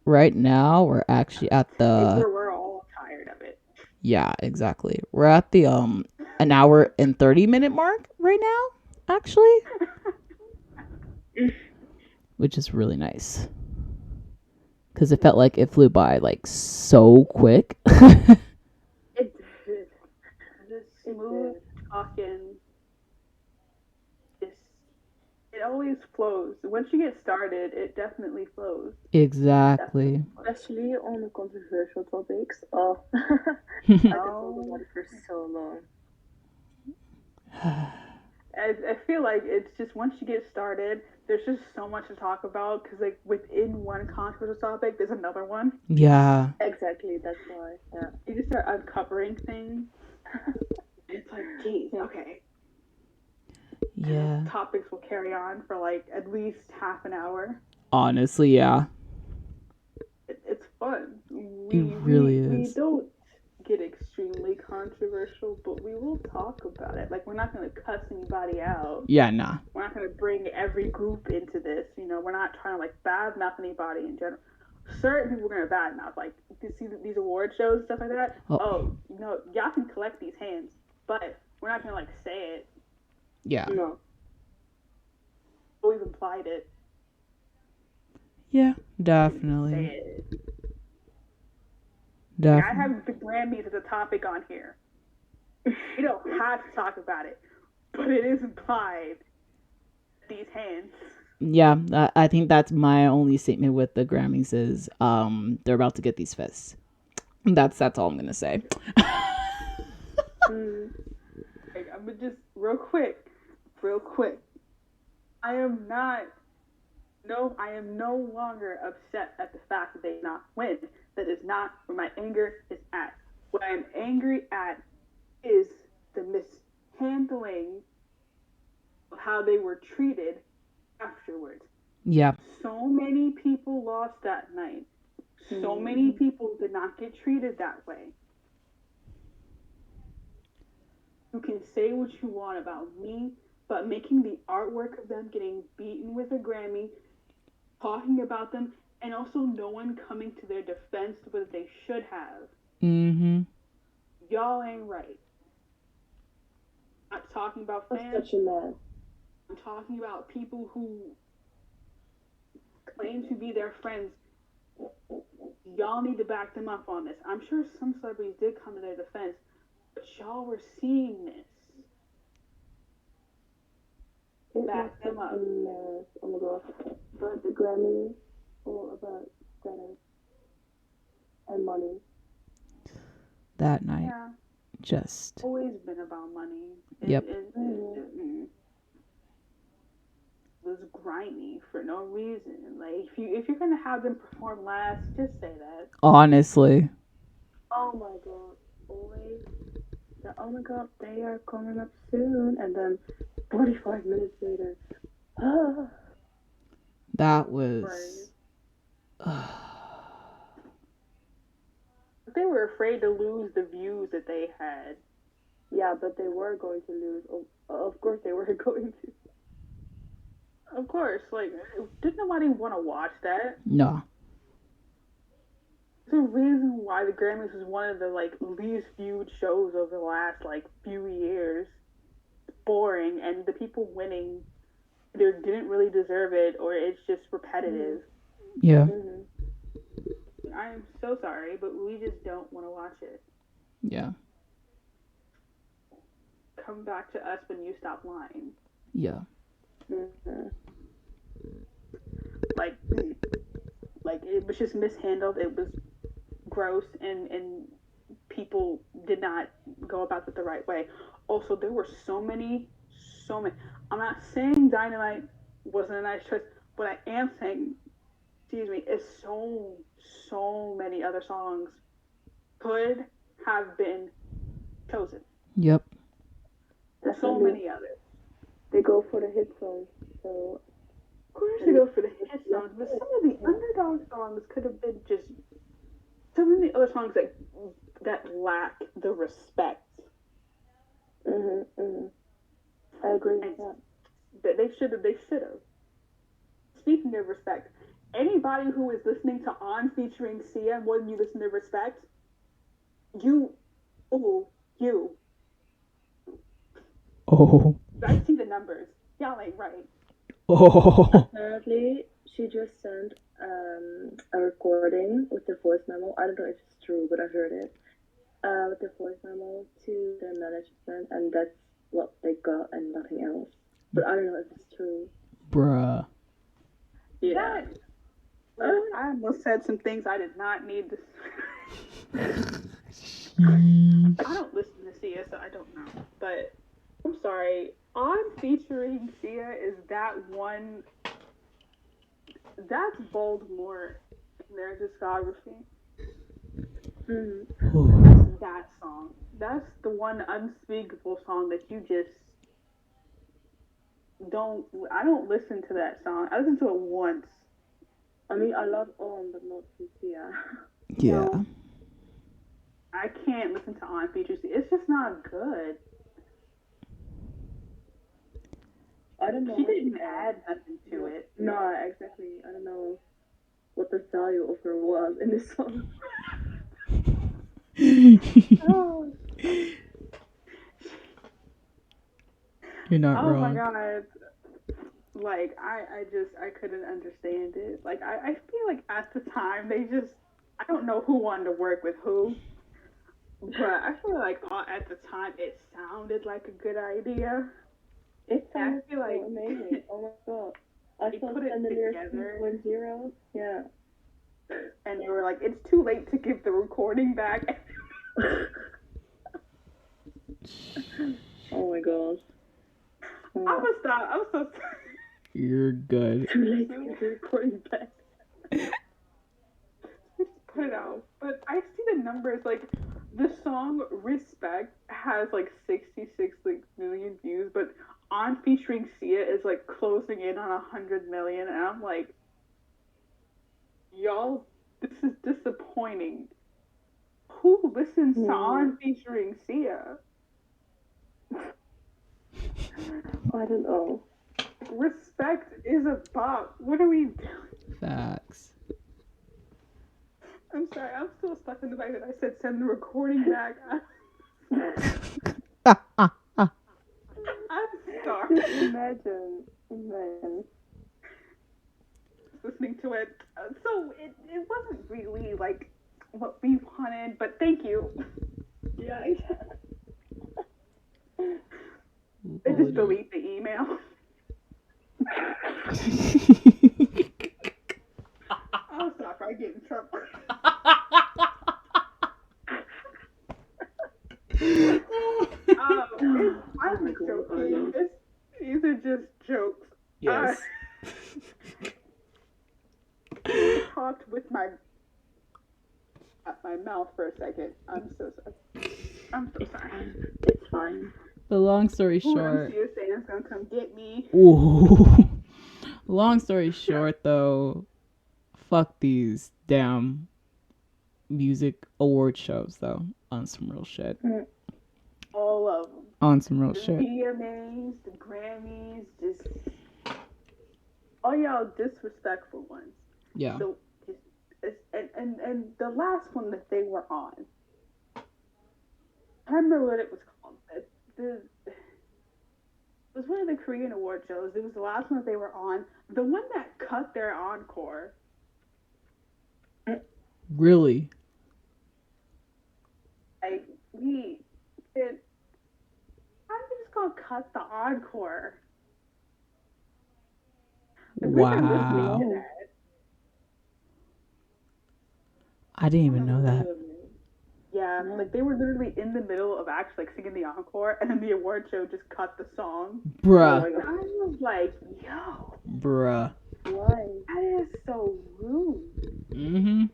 Right now we're actually at the We're all tired of it. yeah, exactly. We're at the an hour and 30-minute mark right now, actually. Which is really nice. Cuz it felt like it flew by like so quick. It did. Just smooth talking. It always flows. Once you get started, it definitely flows. Exactly. Especially on the controversial topics. Oh, I could talk about it for so long. I feel like it's just once you get started, there's just so much to talk about because like within one controversial topic, there's another one. Yeah. Exactly, that's why. Yeah. You just start uncovering things. It's like, geez, okay. Yeah. Topics will carry on for like at least half an hour. Honestly, yeah. It's fun. It really We is. don't get extremely controversial, but we will talk about it. Like we're not going to cuss anybody out. Yeah, nah. We're not going to bring every group into this. You know, we're not trying to like badmouth anybody in general. Certain people we're going to badmouth, like you see these award shows and stuff like that. Oh, you know, y'all can collect these hands, but we're not going to like say it. Yeah. No. Always implied it. Yeah, Say definitely. it. Definitely. I have the Grammys as a topic on here. We don't have to talk about it, but it is implied. These hands. Yeah, I think that's my only statement with the Grammys is they're about to get these fists. That's all I'm gonna say. Like, I'm gonna just real quick. I am no longer upset at the fact that they did not win. That is not where my anger is at. What I am angry at is the mishandling of how they were treated afterwards. Yeah. So many people lost that night. So many people did not get treated that way. You can say what you want about me, but making the artwork of them getting beaten with a Grammy, talking about them, and also no one coming to their defense the way that they should have. Mm-hmm. Y'all ain't right. I'm not talking about fans. That's such a man. I'm talking about people who claim to be their friends. Y'all need to back them up on this. I'm sure some celebrities did come to their defense, but y'all were seeing this. Back them up. Oh my god. But the Grammy, all about status and money. That night, Yeah. just Always been about money. Yep. It was grimy for no reason. Like if you're gonna have them perform last, just say that. honestly. Oh my god. Always. Oh my god, they are coming up soon. And then 45 minutes later. That was They were afraid to lose the views that they had. Yeah, but they were going to lose. Of course they were going to. Of course, like, did nobody want to watch that? no. There's a reason why the Grammys was one of the like least viewed shows over the last like few years. It's boring, and the people winning either didn't really deserve it or it's just repetitive. Yeah. I'm so sorry, but we just don't want to watch it. Yeah. Come back to us when you stop lying. Yeah. Mm-hmm. Like, it was just mishandled. It was gross, and people did not go about it the right way. Also, there were so many. I'm not saying Dynamite wasn't a nice choice, but I am saying, excuse me, is so many other songs could have been chosen. Yep. So Definitely. many others. They go for the hit songs, so Of course, they go for the hit songs, but some of the underdog songs could have been just so many other songs that lack the respect. I agree with that. That they should have. Speaking of respect, anybody who is listening to On featuring Sia more than you listen to Respect, you. Oh. I see the numbers. Y'all ain't right. Oh. Apparently, she just sent a recording with the voice memo. I don't know if it's true, but I heard it. With the voice memo to their management, and that's what they got and nothing else. But I don't know if it's true. Bruh. Yeah. I almost said some things I did not need to. I don't listen to Sia, so I don't know. But I'm sorry. On featuring Sia is that one. That's Boldmore in their discography. That's that song. That's the one unspeakable song that you just don't. I don't listen to that song. I listened to it once. I mean, I love On, but not Sia. Yeah. So, I can't listen to On features. It's just not good. I don't know. She didn't add nothing to it. No, exactly. I don't know what the value of her was in this song. Oh. You're not wrong. Oh my god. Like, I couldn't understand it. Like, I feel like at the time, I don't know who wanted to work with who, but I feel like at the time, it sounded like a good idea. It sounds so like, amazing. Oh my god. I saw put it the lyrics together. 2.0. Yeah. And they were like, it's too late to give the recording back. Oh my gosh. I was so sorry. You're good. Too late to get the recording back. Just put it out. But I see the numbers, like, the song Respect has like 66 million views, but On featuring Sia is like closing in on 100 million, and I'm like, y'all, this is disappointing. Who listens to On featuring Sia? I don't know. Respect is a bop. What are we doing? Facts. I'm sorry, I'm still stuck in the fact that I said send the recording back. I'm sorry. Imagine. Listening to it. So it wasn't really like what we wanted, but thank you. Yeah. They just delete the email. I'm sorry, I get in trouble. I'm joking. These are just jokes. Yes. I talked with my mouth for a second. I'm so sorry. It's fine. But long story short. Sia Santa's gonna come get me. Ooh. Long story short, though, fuck these damn music award shows, though. On some real shit. All of them. On some real the shit. The VMAs, the Grammys, just all y'all disrespectful ones. Yeah. So, and the last one that they were on, I remember what it was called. It was one of the Korean award shows. It was the last one that they were on. The one that cut their encore. Really? Like how are you just gonna cut the encore? Like, we were listening to Wow. that. I didn't even know that. Unbelievable. Yeah, Yeah. like they were literally in the middle of actually like singing the encore, and then the award show just cut the song. Bruh. And I was like, yo, Bruh. Why? that is so rude. Mm-hmm.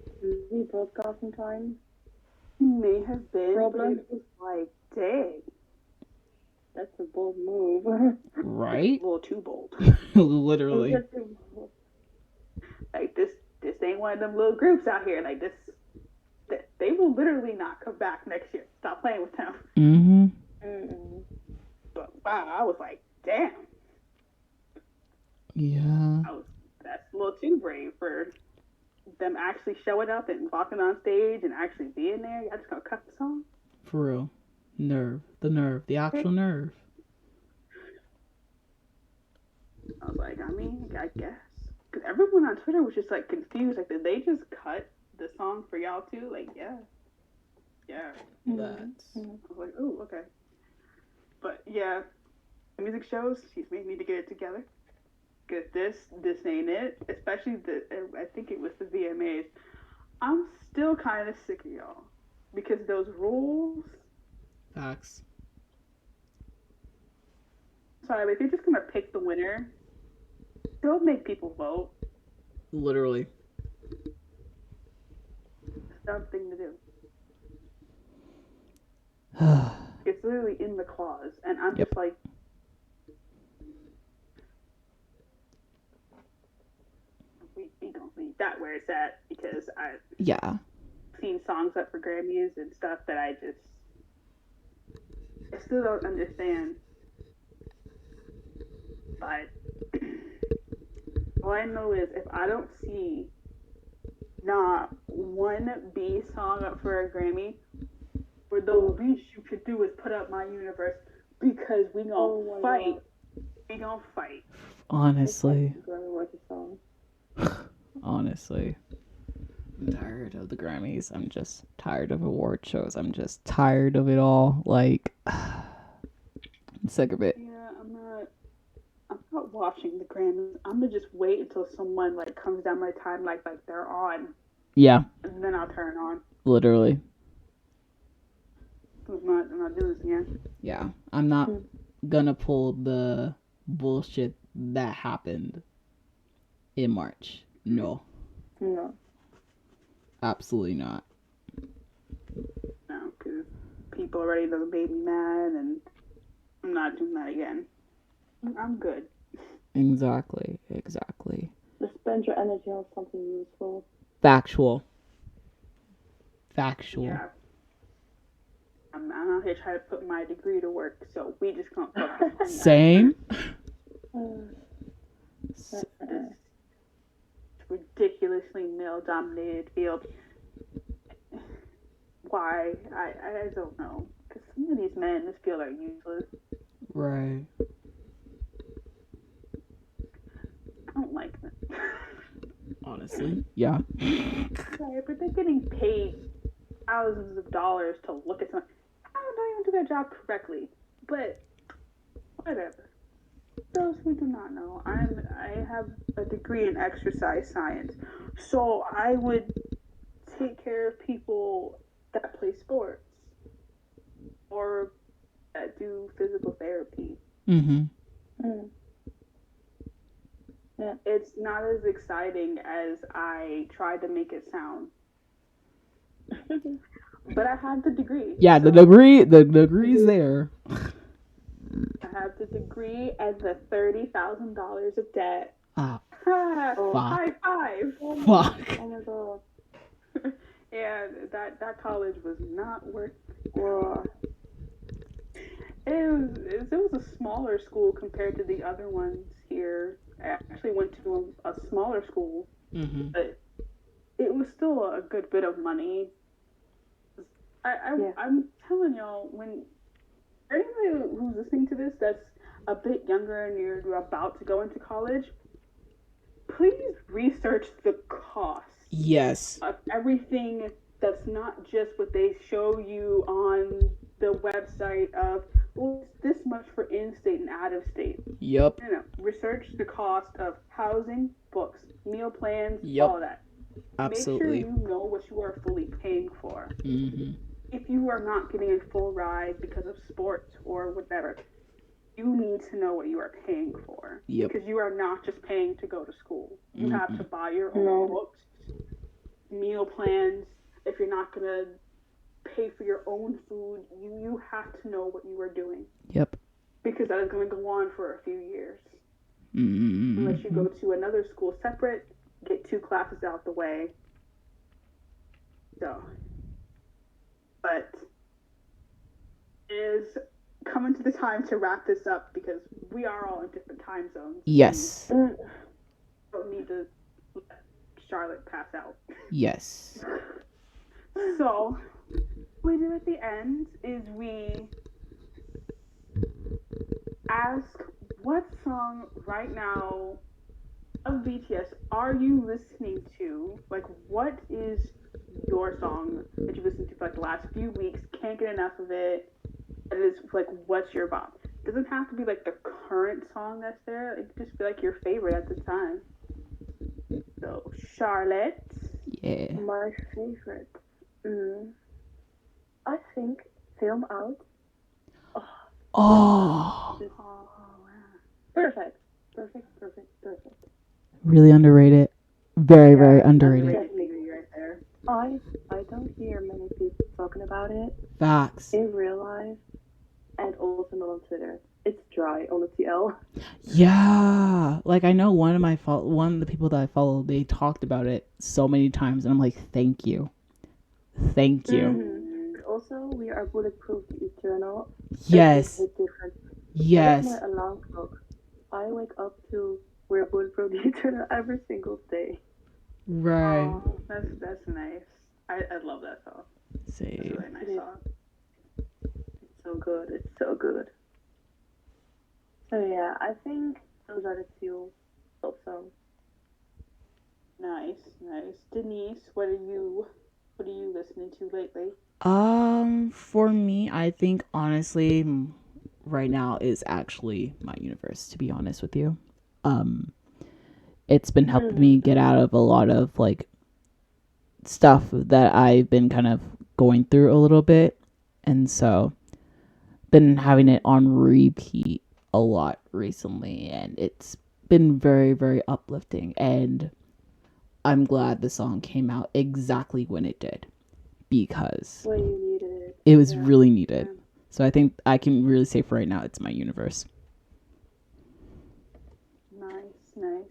Rebroadcasting time. May have been, Problem? but it was like, dang, That's a bold move. Right? a little too bold. Literally. That's a bold- Like this ain't one of them little groups out here. Like this, they will literally not come back next year. Stop playing with them. Mm-hmm. Mm-mm. But wow, I was like, damn, Yeah. that's a little too brave for them actually showing up and walking on stage and actually being there. Y'all just gonna cut the song? For real. Nerve. The nerve. The actual nerve. I was like, I mean, I guess. Because everyone on Twitter was just like confused. Like, did they just cut the song for y'all too? Like, yeah. Yeah. That's I was like, oh, okay. But yeah, the music shows, excuse me, need to get it together. Because this ain't it. Especially I think it was the VMAs. I'm still kind of sick of y'all. Because those rules, facts. sorry, but if you're just going to pick the winner, don't make people vote. Literally. It's a dumb thing to do. It's literally in the clause. And I'm Yep. just like, we don't leave that where it's at. Because I've Yeah. seen songs up for Grammys and stuff that I still don't understand. But all I know is if I don't see not one B song up for a Grammy, or the least you could do is put up My Universe, because we gonna fight. God. We gonna fight. Honestly. Grammy worthy song. Honestly. I'm tired of the Grammys. I'm just tired of award shows. I'm just tired of it all. Like, I'm sick of it. Yeah, I'm not watching the Grammys. I'm gonna just wait until someone like comes down my time like they're on, Yeah, and then I'll turn on. literally. I'm not doing this again. Yeah, I'm not gonna pull the bullshit that happened in March. No, No. absolutely not. No, because people already done made me mad, and I'm not doing that again. I'm good. Exactly. Just spend your energy on something useful. Factual. Yeah. I'm out here trying to put my degree to work, so we just can't focus on that. Same. This ridiculously male-dominated field. Why? I don't know. Because some of these men in this field are useless. Right. I don't like them. Honestly. Yeah. Sorry, but they're getting paid thousands of dollars to look at something. I don't even do their job correctly. But whatever. Those who do not know, I have a degree in exercise science, so I would take care of people that play sports or that do physical therapy. Mm-hmm. Yeah. It's not as exciting as I tried to make it sound. But I have the degree. Yeah, so the degree's there. I have the degree and the $30,000 of debt. Ah, Oh, High five! fuck. oh my god. Yeah, that college was not worth. Whoa. It was a smaller school compared to the other ones here. I actually went to a smaller school, Mm-hmm. but it was still a good bit of money. I'm telling y'all, when anybody who's listening to this that's a bit younger and you're about to go into college, please research the cost Yes. of everything that's not just what they show you on the website of, well, it's this much for in-state and out-of-state. Yep. No, no. Research the cost of housing, books, meal plans, Yep. all of that. Absolutely. Make sure you know what you are fully paying for. Mm-hmm. If you are not getting a full ride because of sports or whatever, you need to know what you are paying for. Yep. Because you are not just paying to go to school. You have to buy your own No. books, meal plans. If you're not going to pay for your own food, you have to know what you are doing. Yep. Because that is going to go on for a few years. Mm-hmm. Unless you go to another school separate, get 2 classes out the way. So, but it is coming to the time to wrap this up because we are all in different time zones. Yes. Don't need to let Charlotte pass out. Yes. So, what we do at the end is we ask what song right now of BTS are you listening to? Like, what is your song that you listened to for like the last few weeks? Can't get enough of it. It is like, what's your bop? It doesn't have to be like the current song that's there. It could just be like your favorite at the time. So, Charlotte. Yeah. My favorite. I think Film Out. Oh. Perfect. Really underrated. Very, very underrated. Definitely right there. I don't hear many people talking about it Facts. in real life and also not on Twitter. It's dry on the TL. Yeah. Like, I know one of the people that I follow, they talked about it so many times, and I'm like, thank you. Thank you. Mm-hmm. Also, we are bulletproof eternal. Yes. It's different. Yes. That's my alarm clock. I wake up to We're Bulletproof eternal every single day. Right. Oh, that's nice. I love that song. It's a Same. really nice song. It's so good. It's so good. So yeah, I think those are the 2 top songs. Nice. Denise, what are you listening to lately? For me, I think honestly, right now is actually My Universe, to be honest with you. It's been helping me get out of a lot of like stuff that I've been kind of going through a little bit, and so been having it on repeat a lot recently, and it's been very, very uplifting, and I'm glad the song came out exactly when it did, because When you needed it. it was really needed. So I think I can really say for right now, it's My Universe. Nice.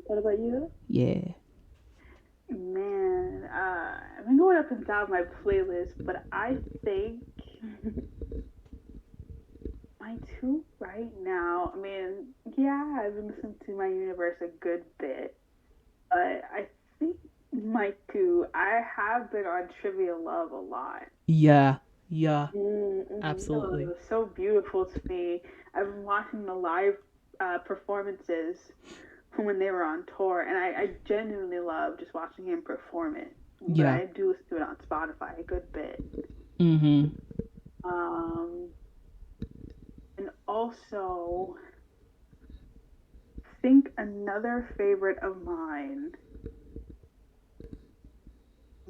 What about you? Yeah. Man, I've been going up and down my playlist, but I think my 2 right now, I mean, yeah, I've been listening to My Universe a good bit, but I think my 2, I have been on Trivia Love a lot. Yeah. Mm-hmm. Absolutely. It was so beautiful to me. I've been watching the live performances when they were on tour, and I genuinely love just watching him perform it. But Yeah. I do listen to it on Spotify a good bit. Mm-hmm. And also, I think another favorite of mine.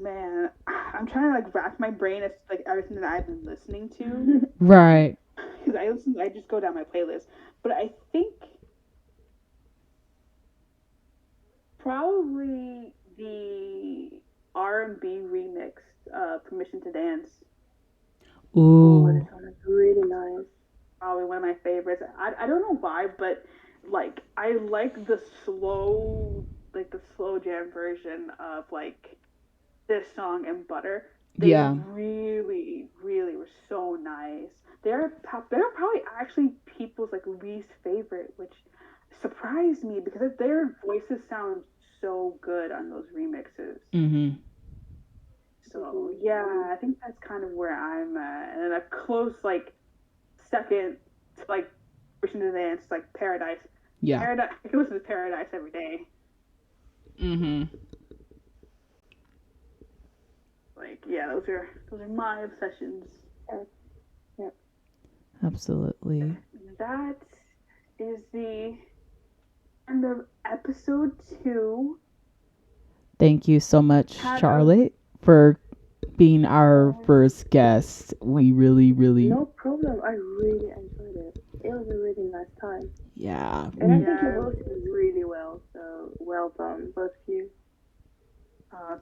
Man, I'm trying to like rack my brain as like everything that I've been listening to. Right. Because I just go down my playlist. But I think probably the R&B remix, Permission to Dance. Ooh. That song is really nice. Probably one of my favorites. I don't know why, but like I like the slow jam version of like this song and Butter. They really, really were so nice. They're probably actually people's like least favorite, which surprised me because their voices sound so good on those remixes. Mm-hmm. So yeah, I think that's kind of where I'm at. And a close like second to like Wishing to Dance, like Paradise. Yeah. Paradise. I can listen to Paradise every day. Mm-hmm. yeah, those are my obsessions. Absolutely. That is the end of episode 2. Thank you so much, Had a- Charlotte, for being our first guest. We really, really, No problem. I really enjoyed it. It was a really nice time. yeah. And I we- think you hosted really well. So well done, both of you.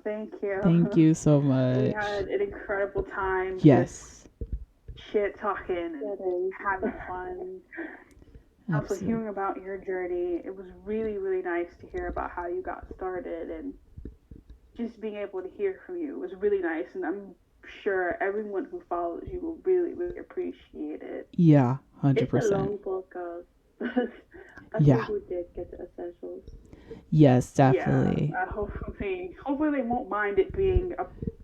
Thank you. Thank you so We much. had an incredible time. Yes. Just shit talking and having fun. Also Absolutely. hearing about your journey. It was really, really nice to hear about how you got started, and just being able to hear from you was really nice. And I'm sure everyone who follows you will really, really appreciate it. Yeah, It's a 100%. long podcast, but I Yeah. think we did get the essentials. Yes, definitely. Yeah, hopefully they won't mind it being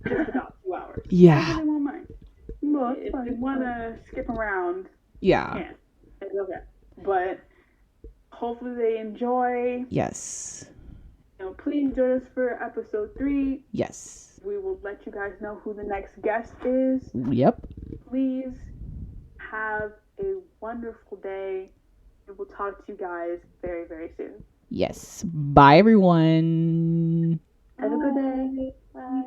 just about 2 hours. Yeah. Hopefully they won't mind. No, If it's they fine. want to skip around, Yeah. can. It's okay. But hopefully they enjoy. Yes. Please join us for episode 3. Yes. We will let you guys know who the next guest is. Yep. Please have a wonderful day. And we'll talk to you guys very, very soon. Yes. Bye, everyone. Have a good day. Bye.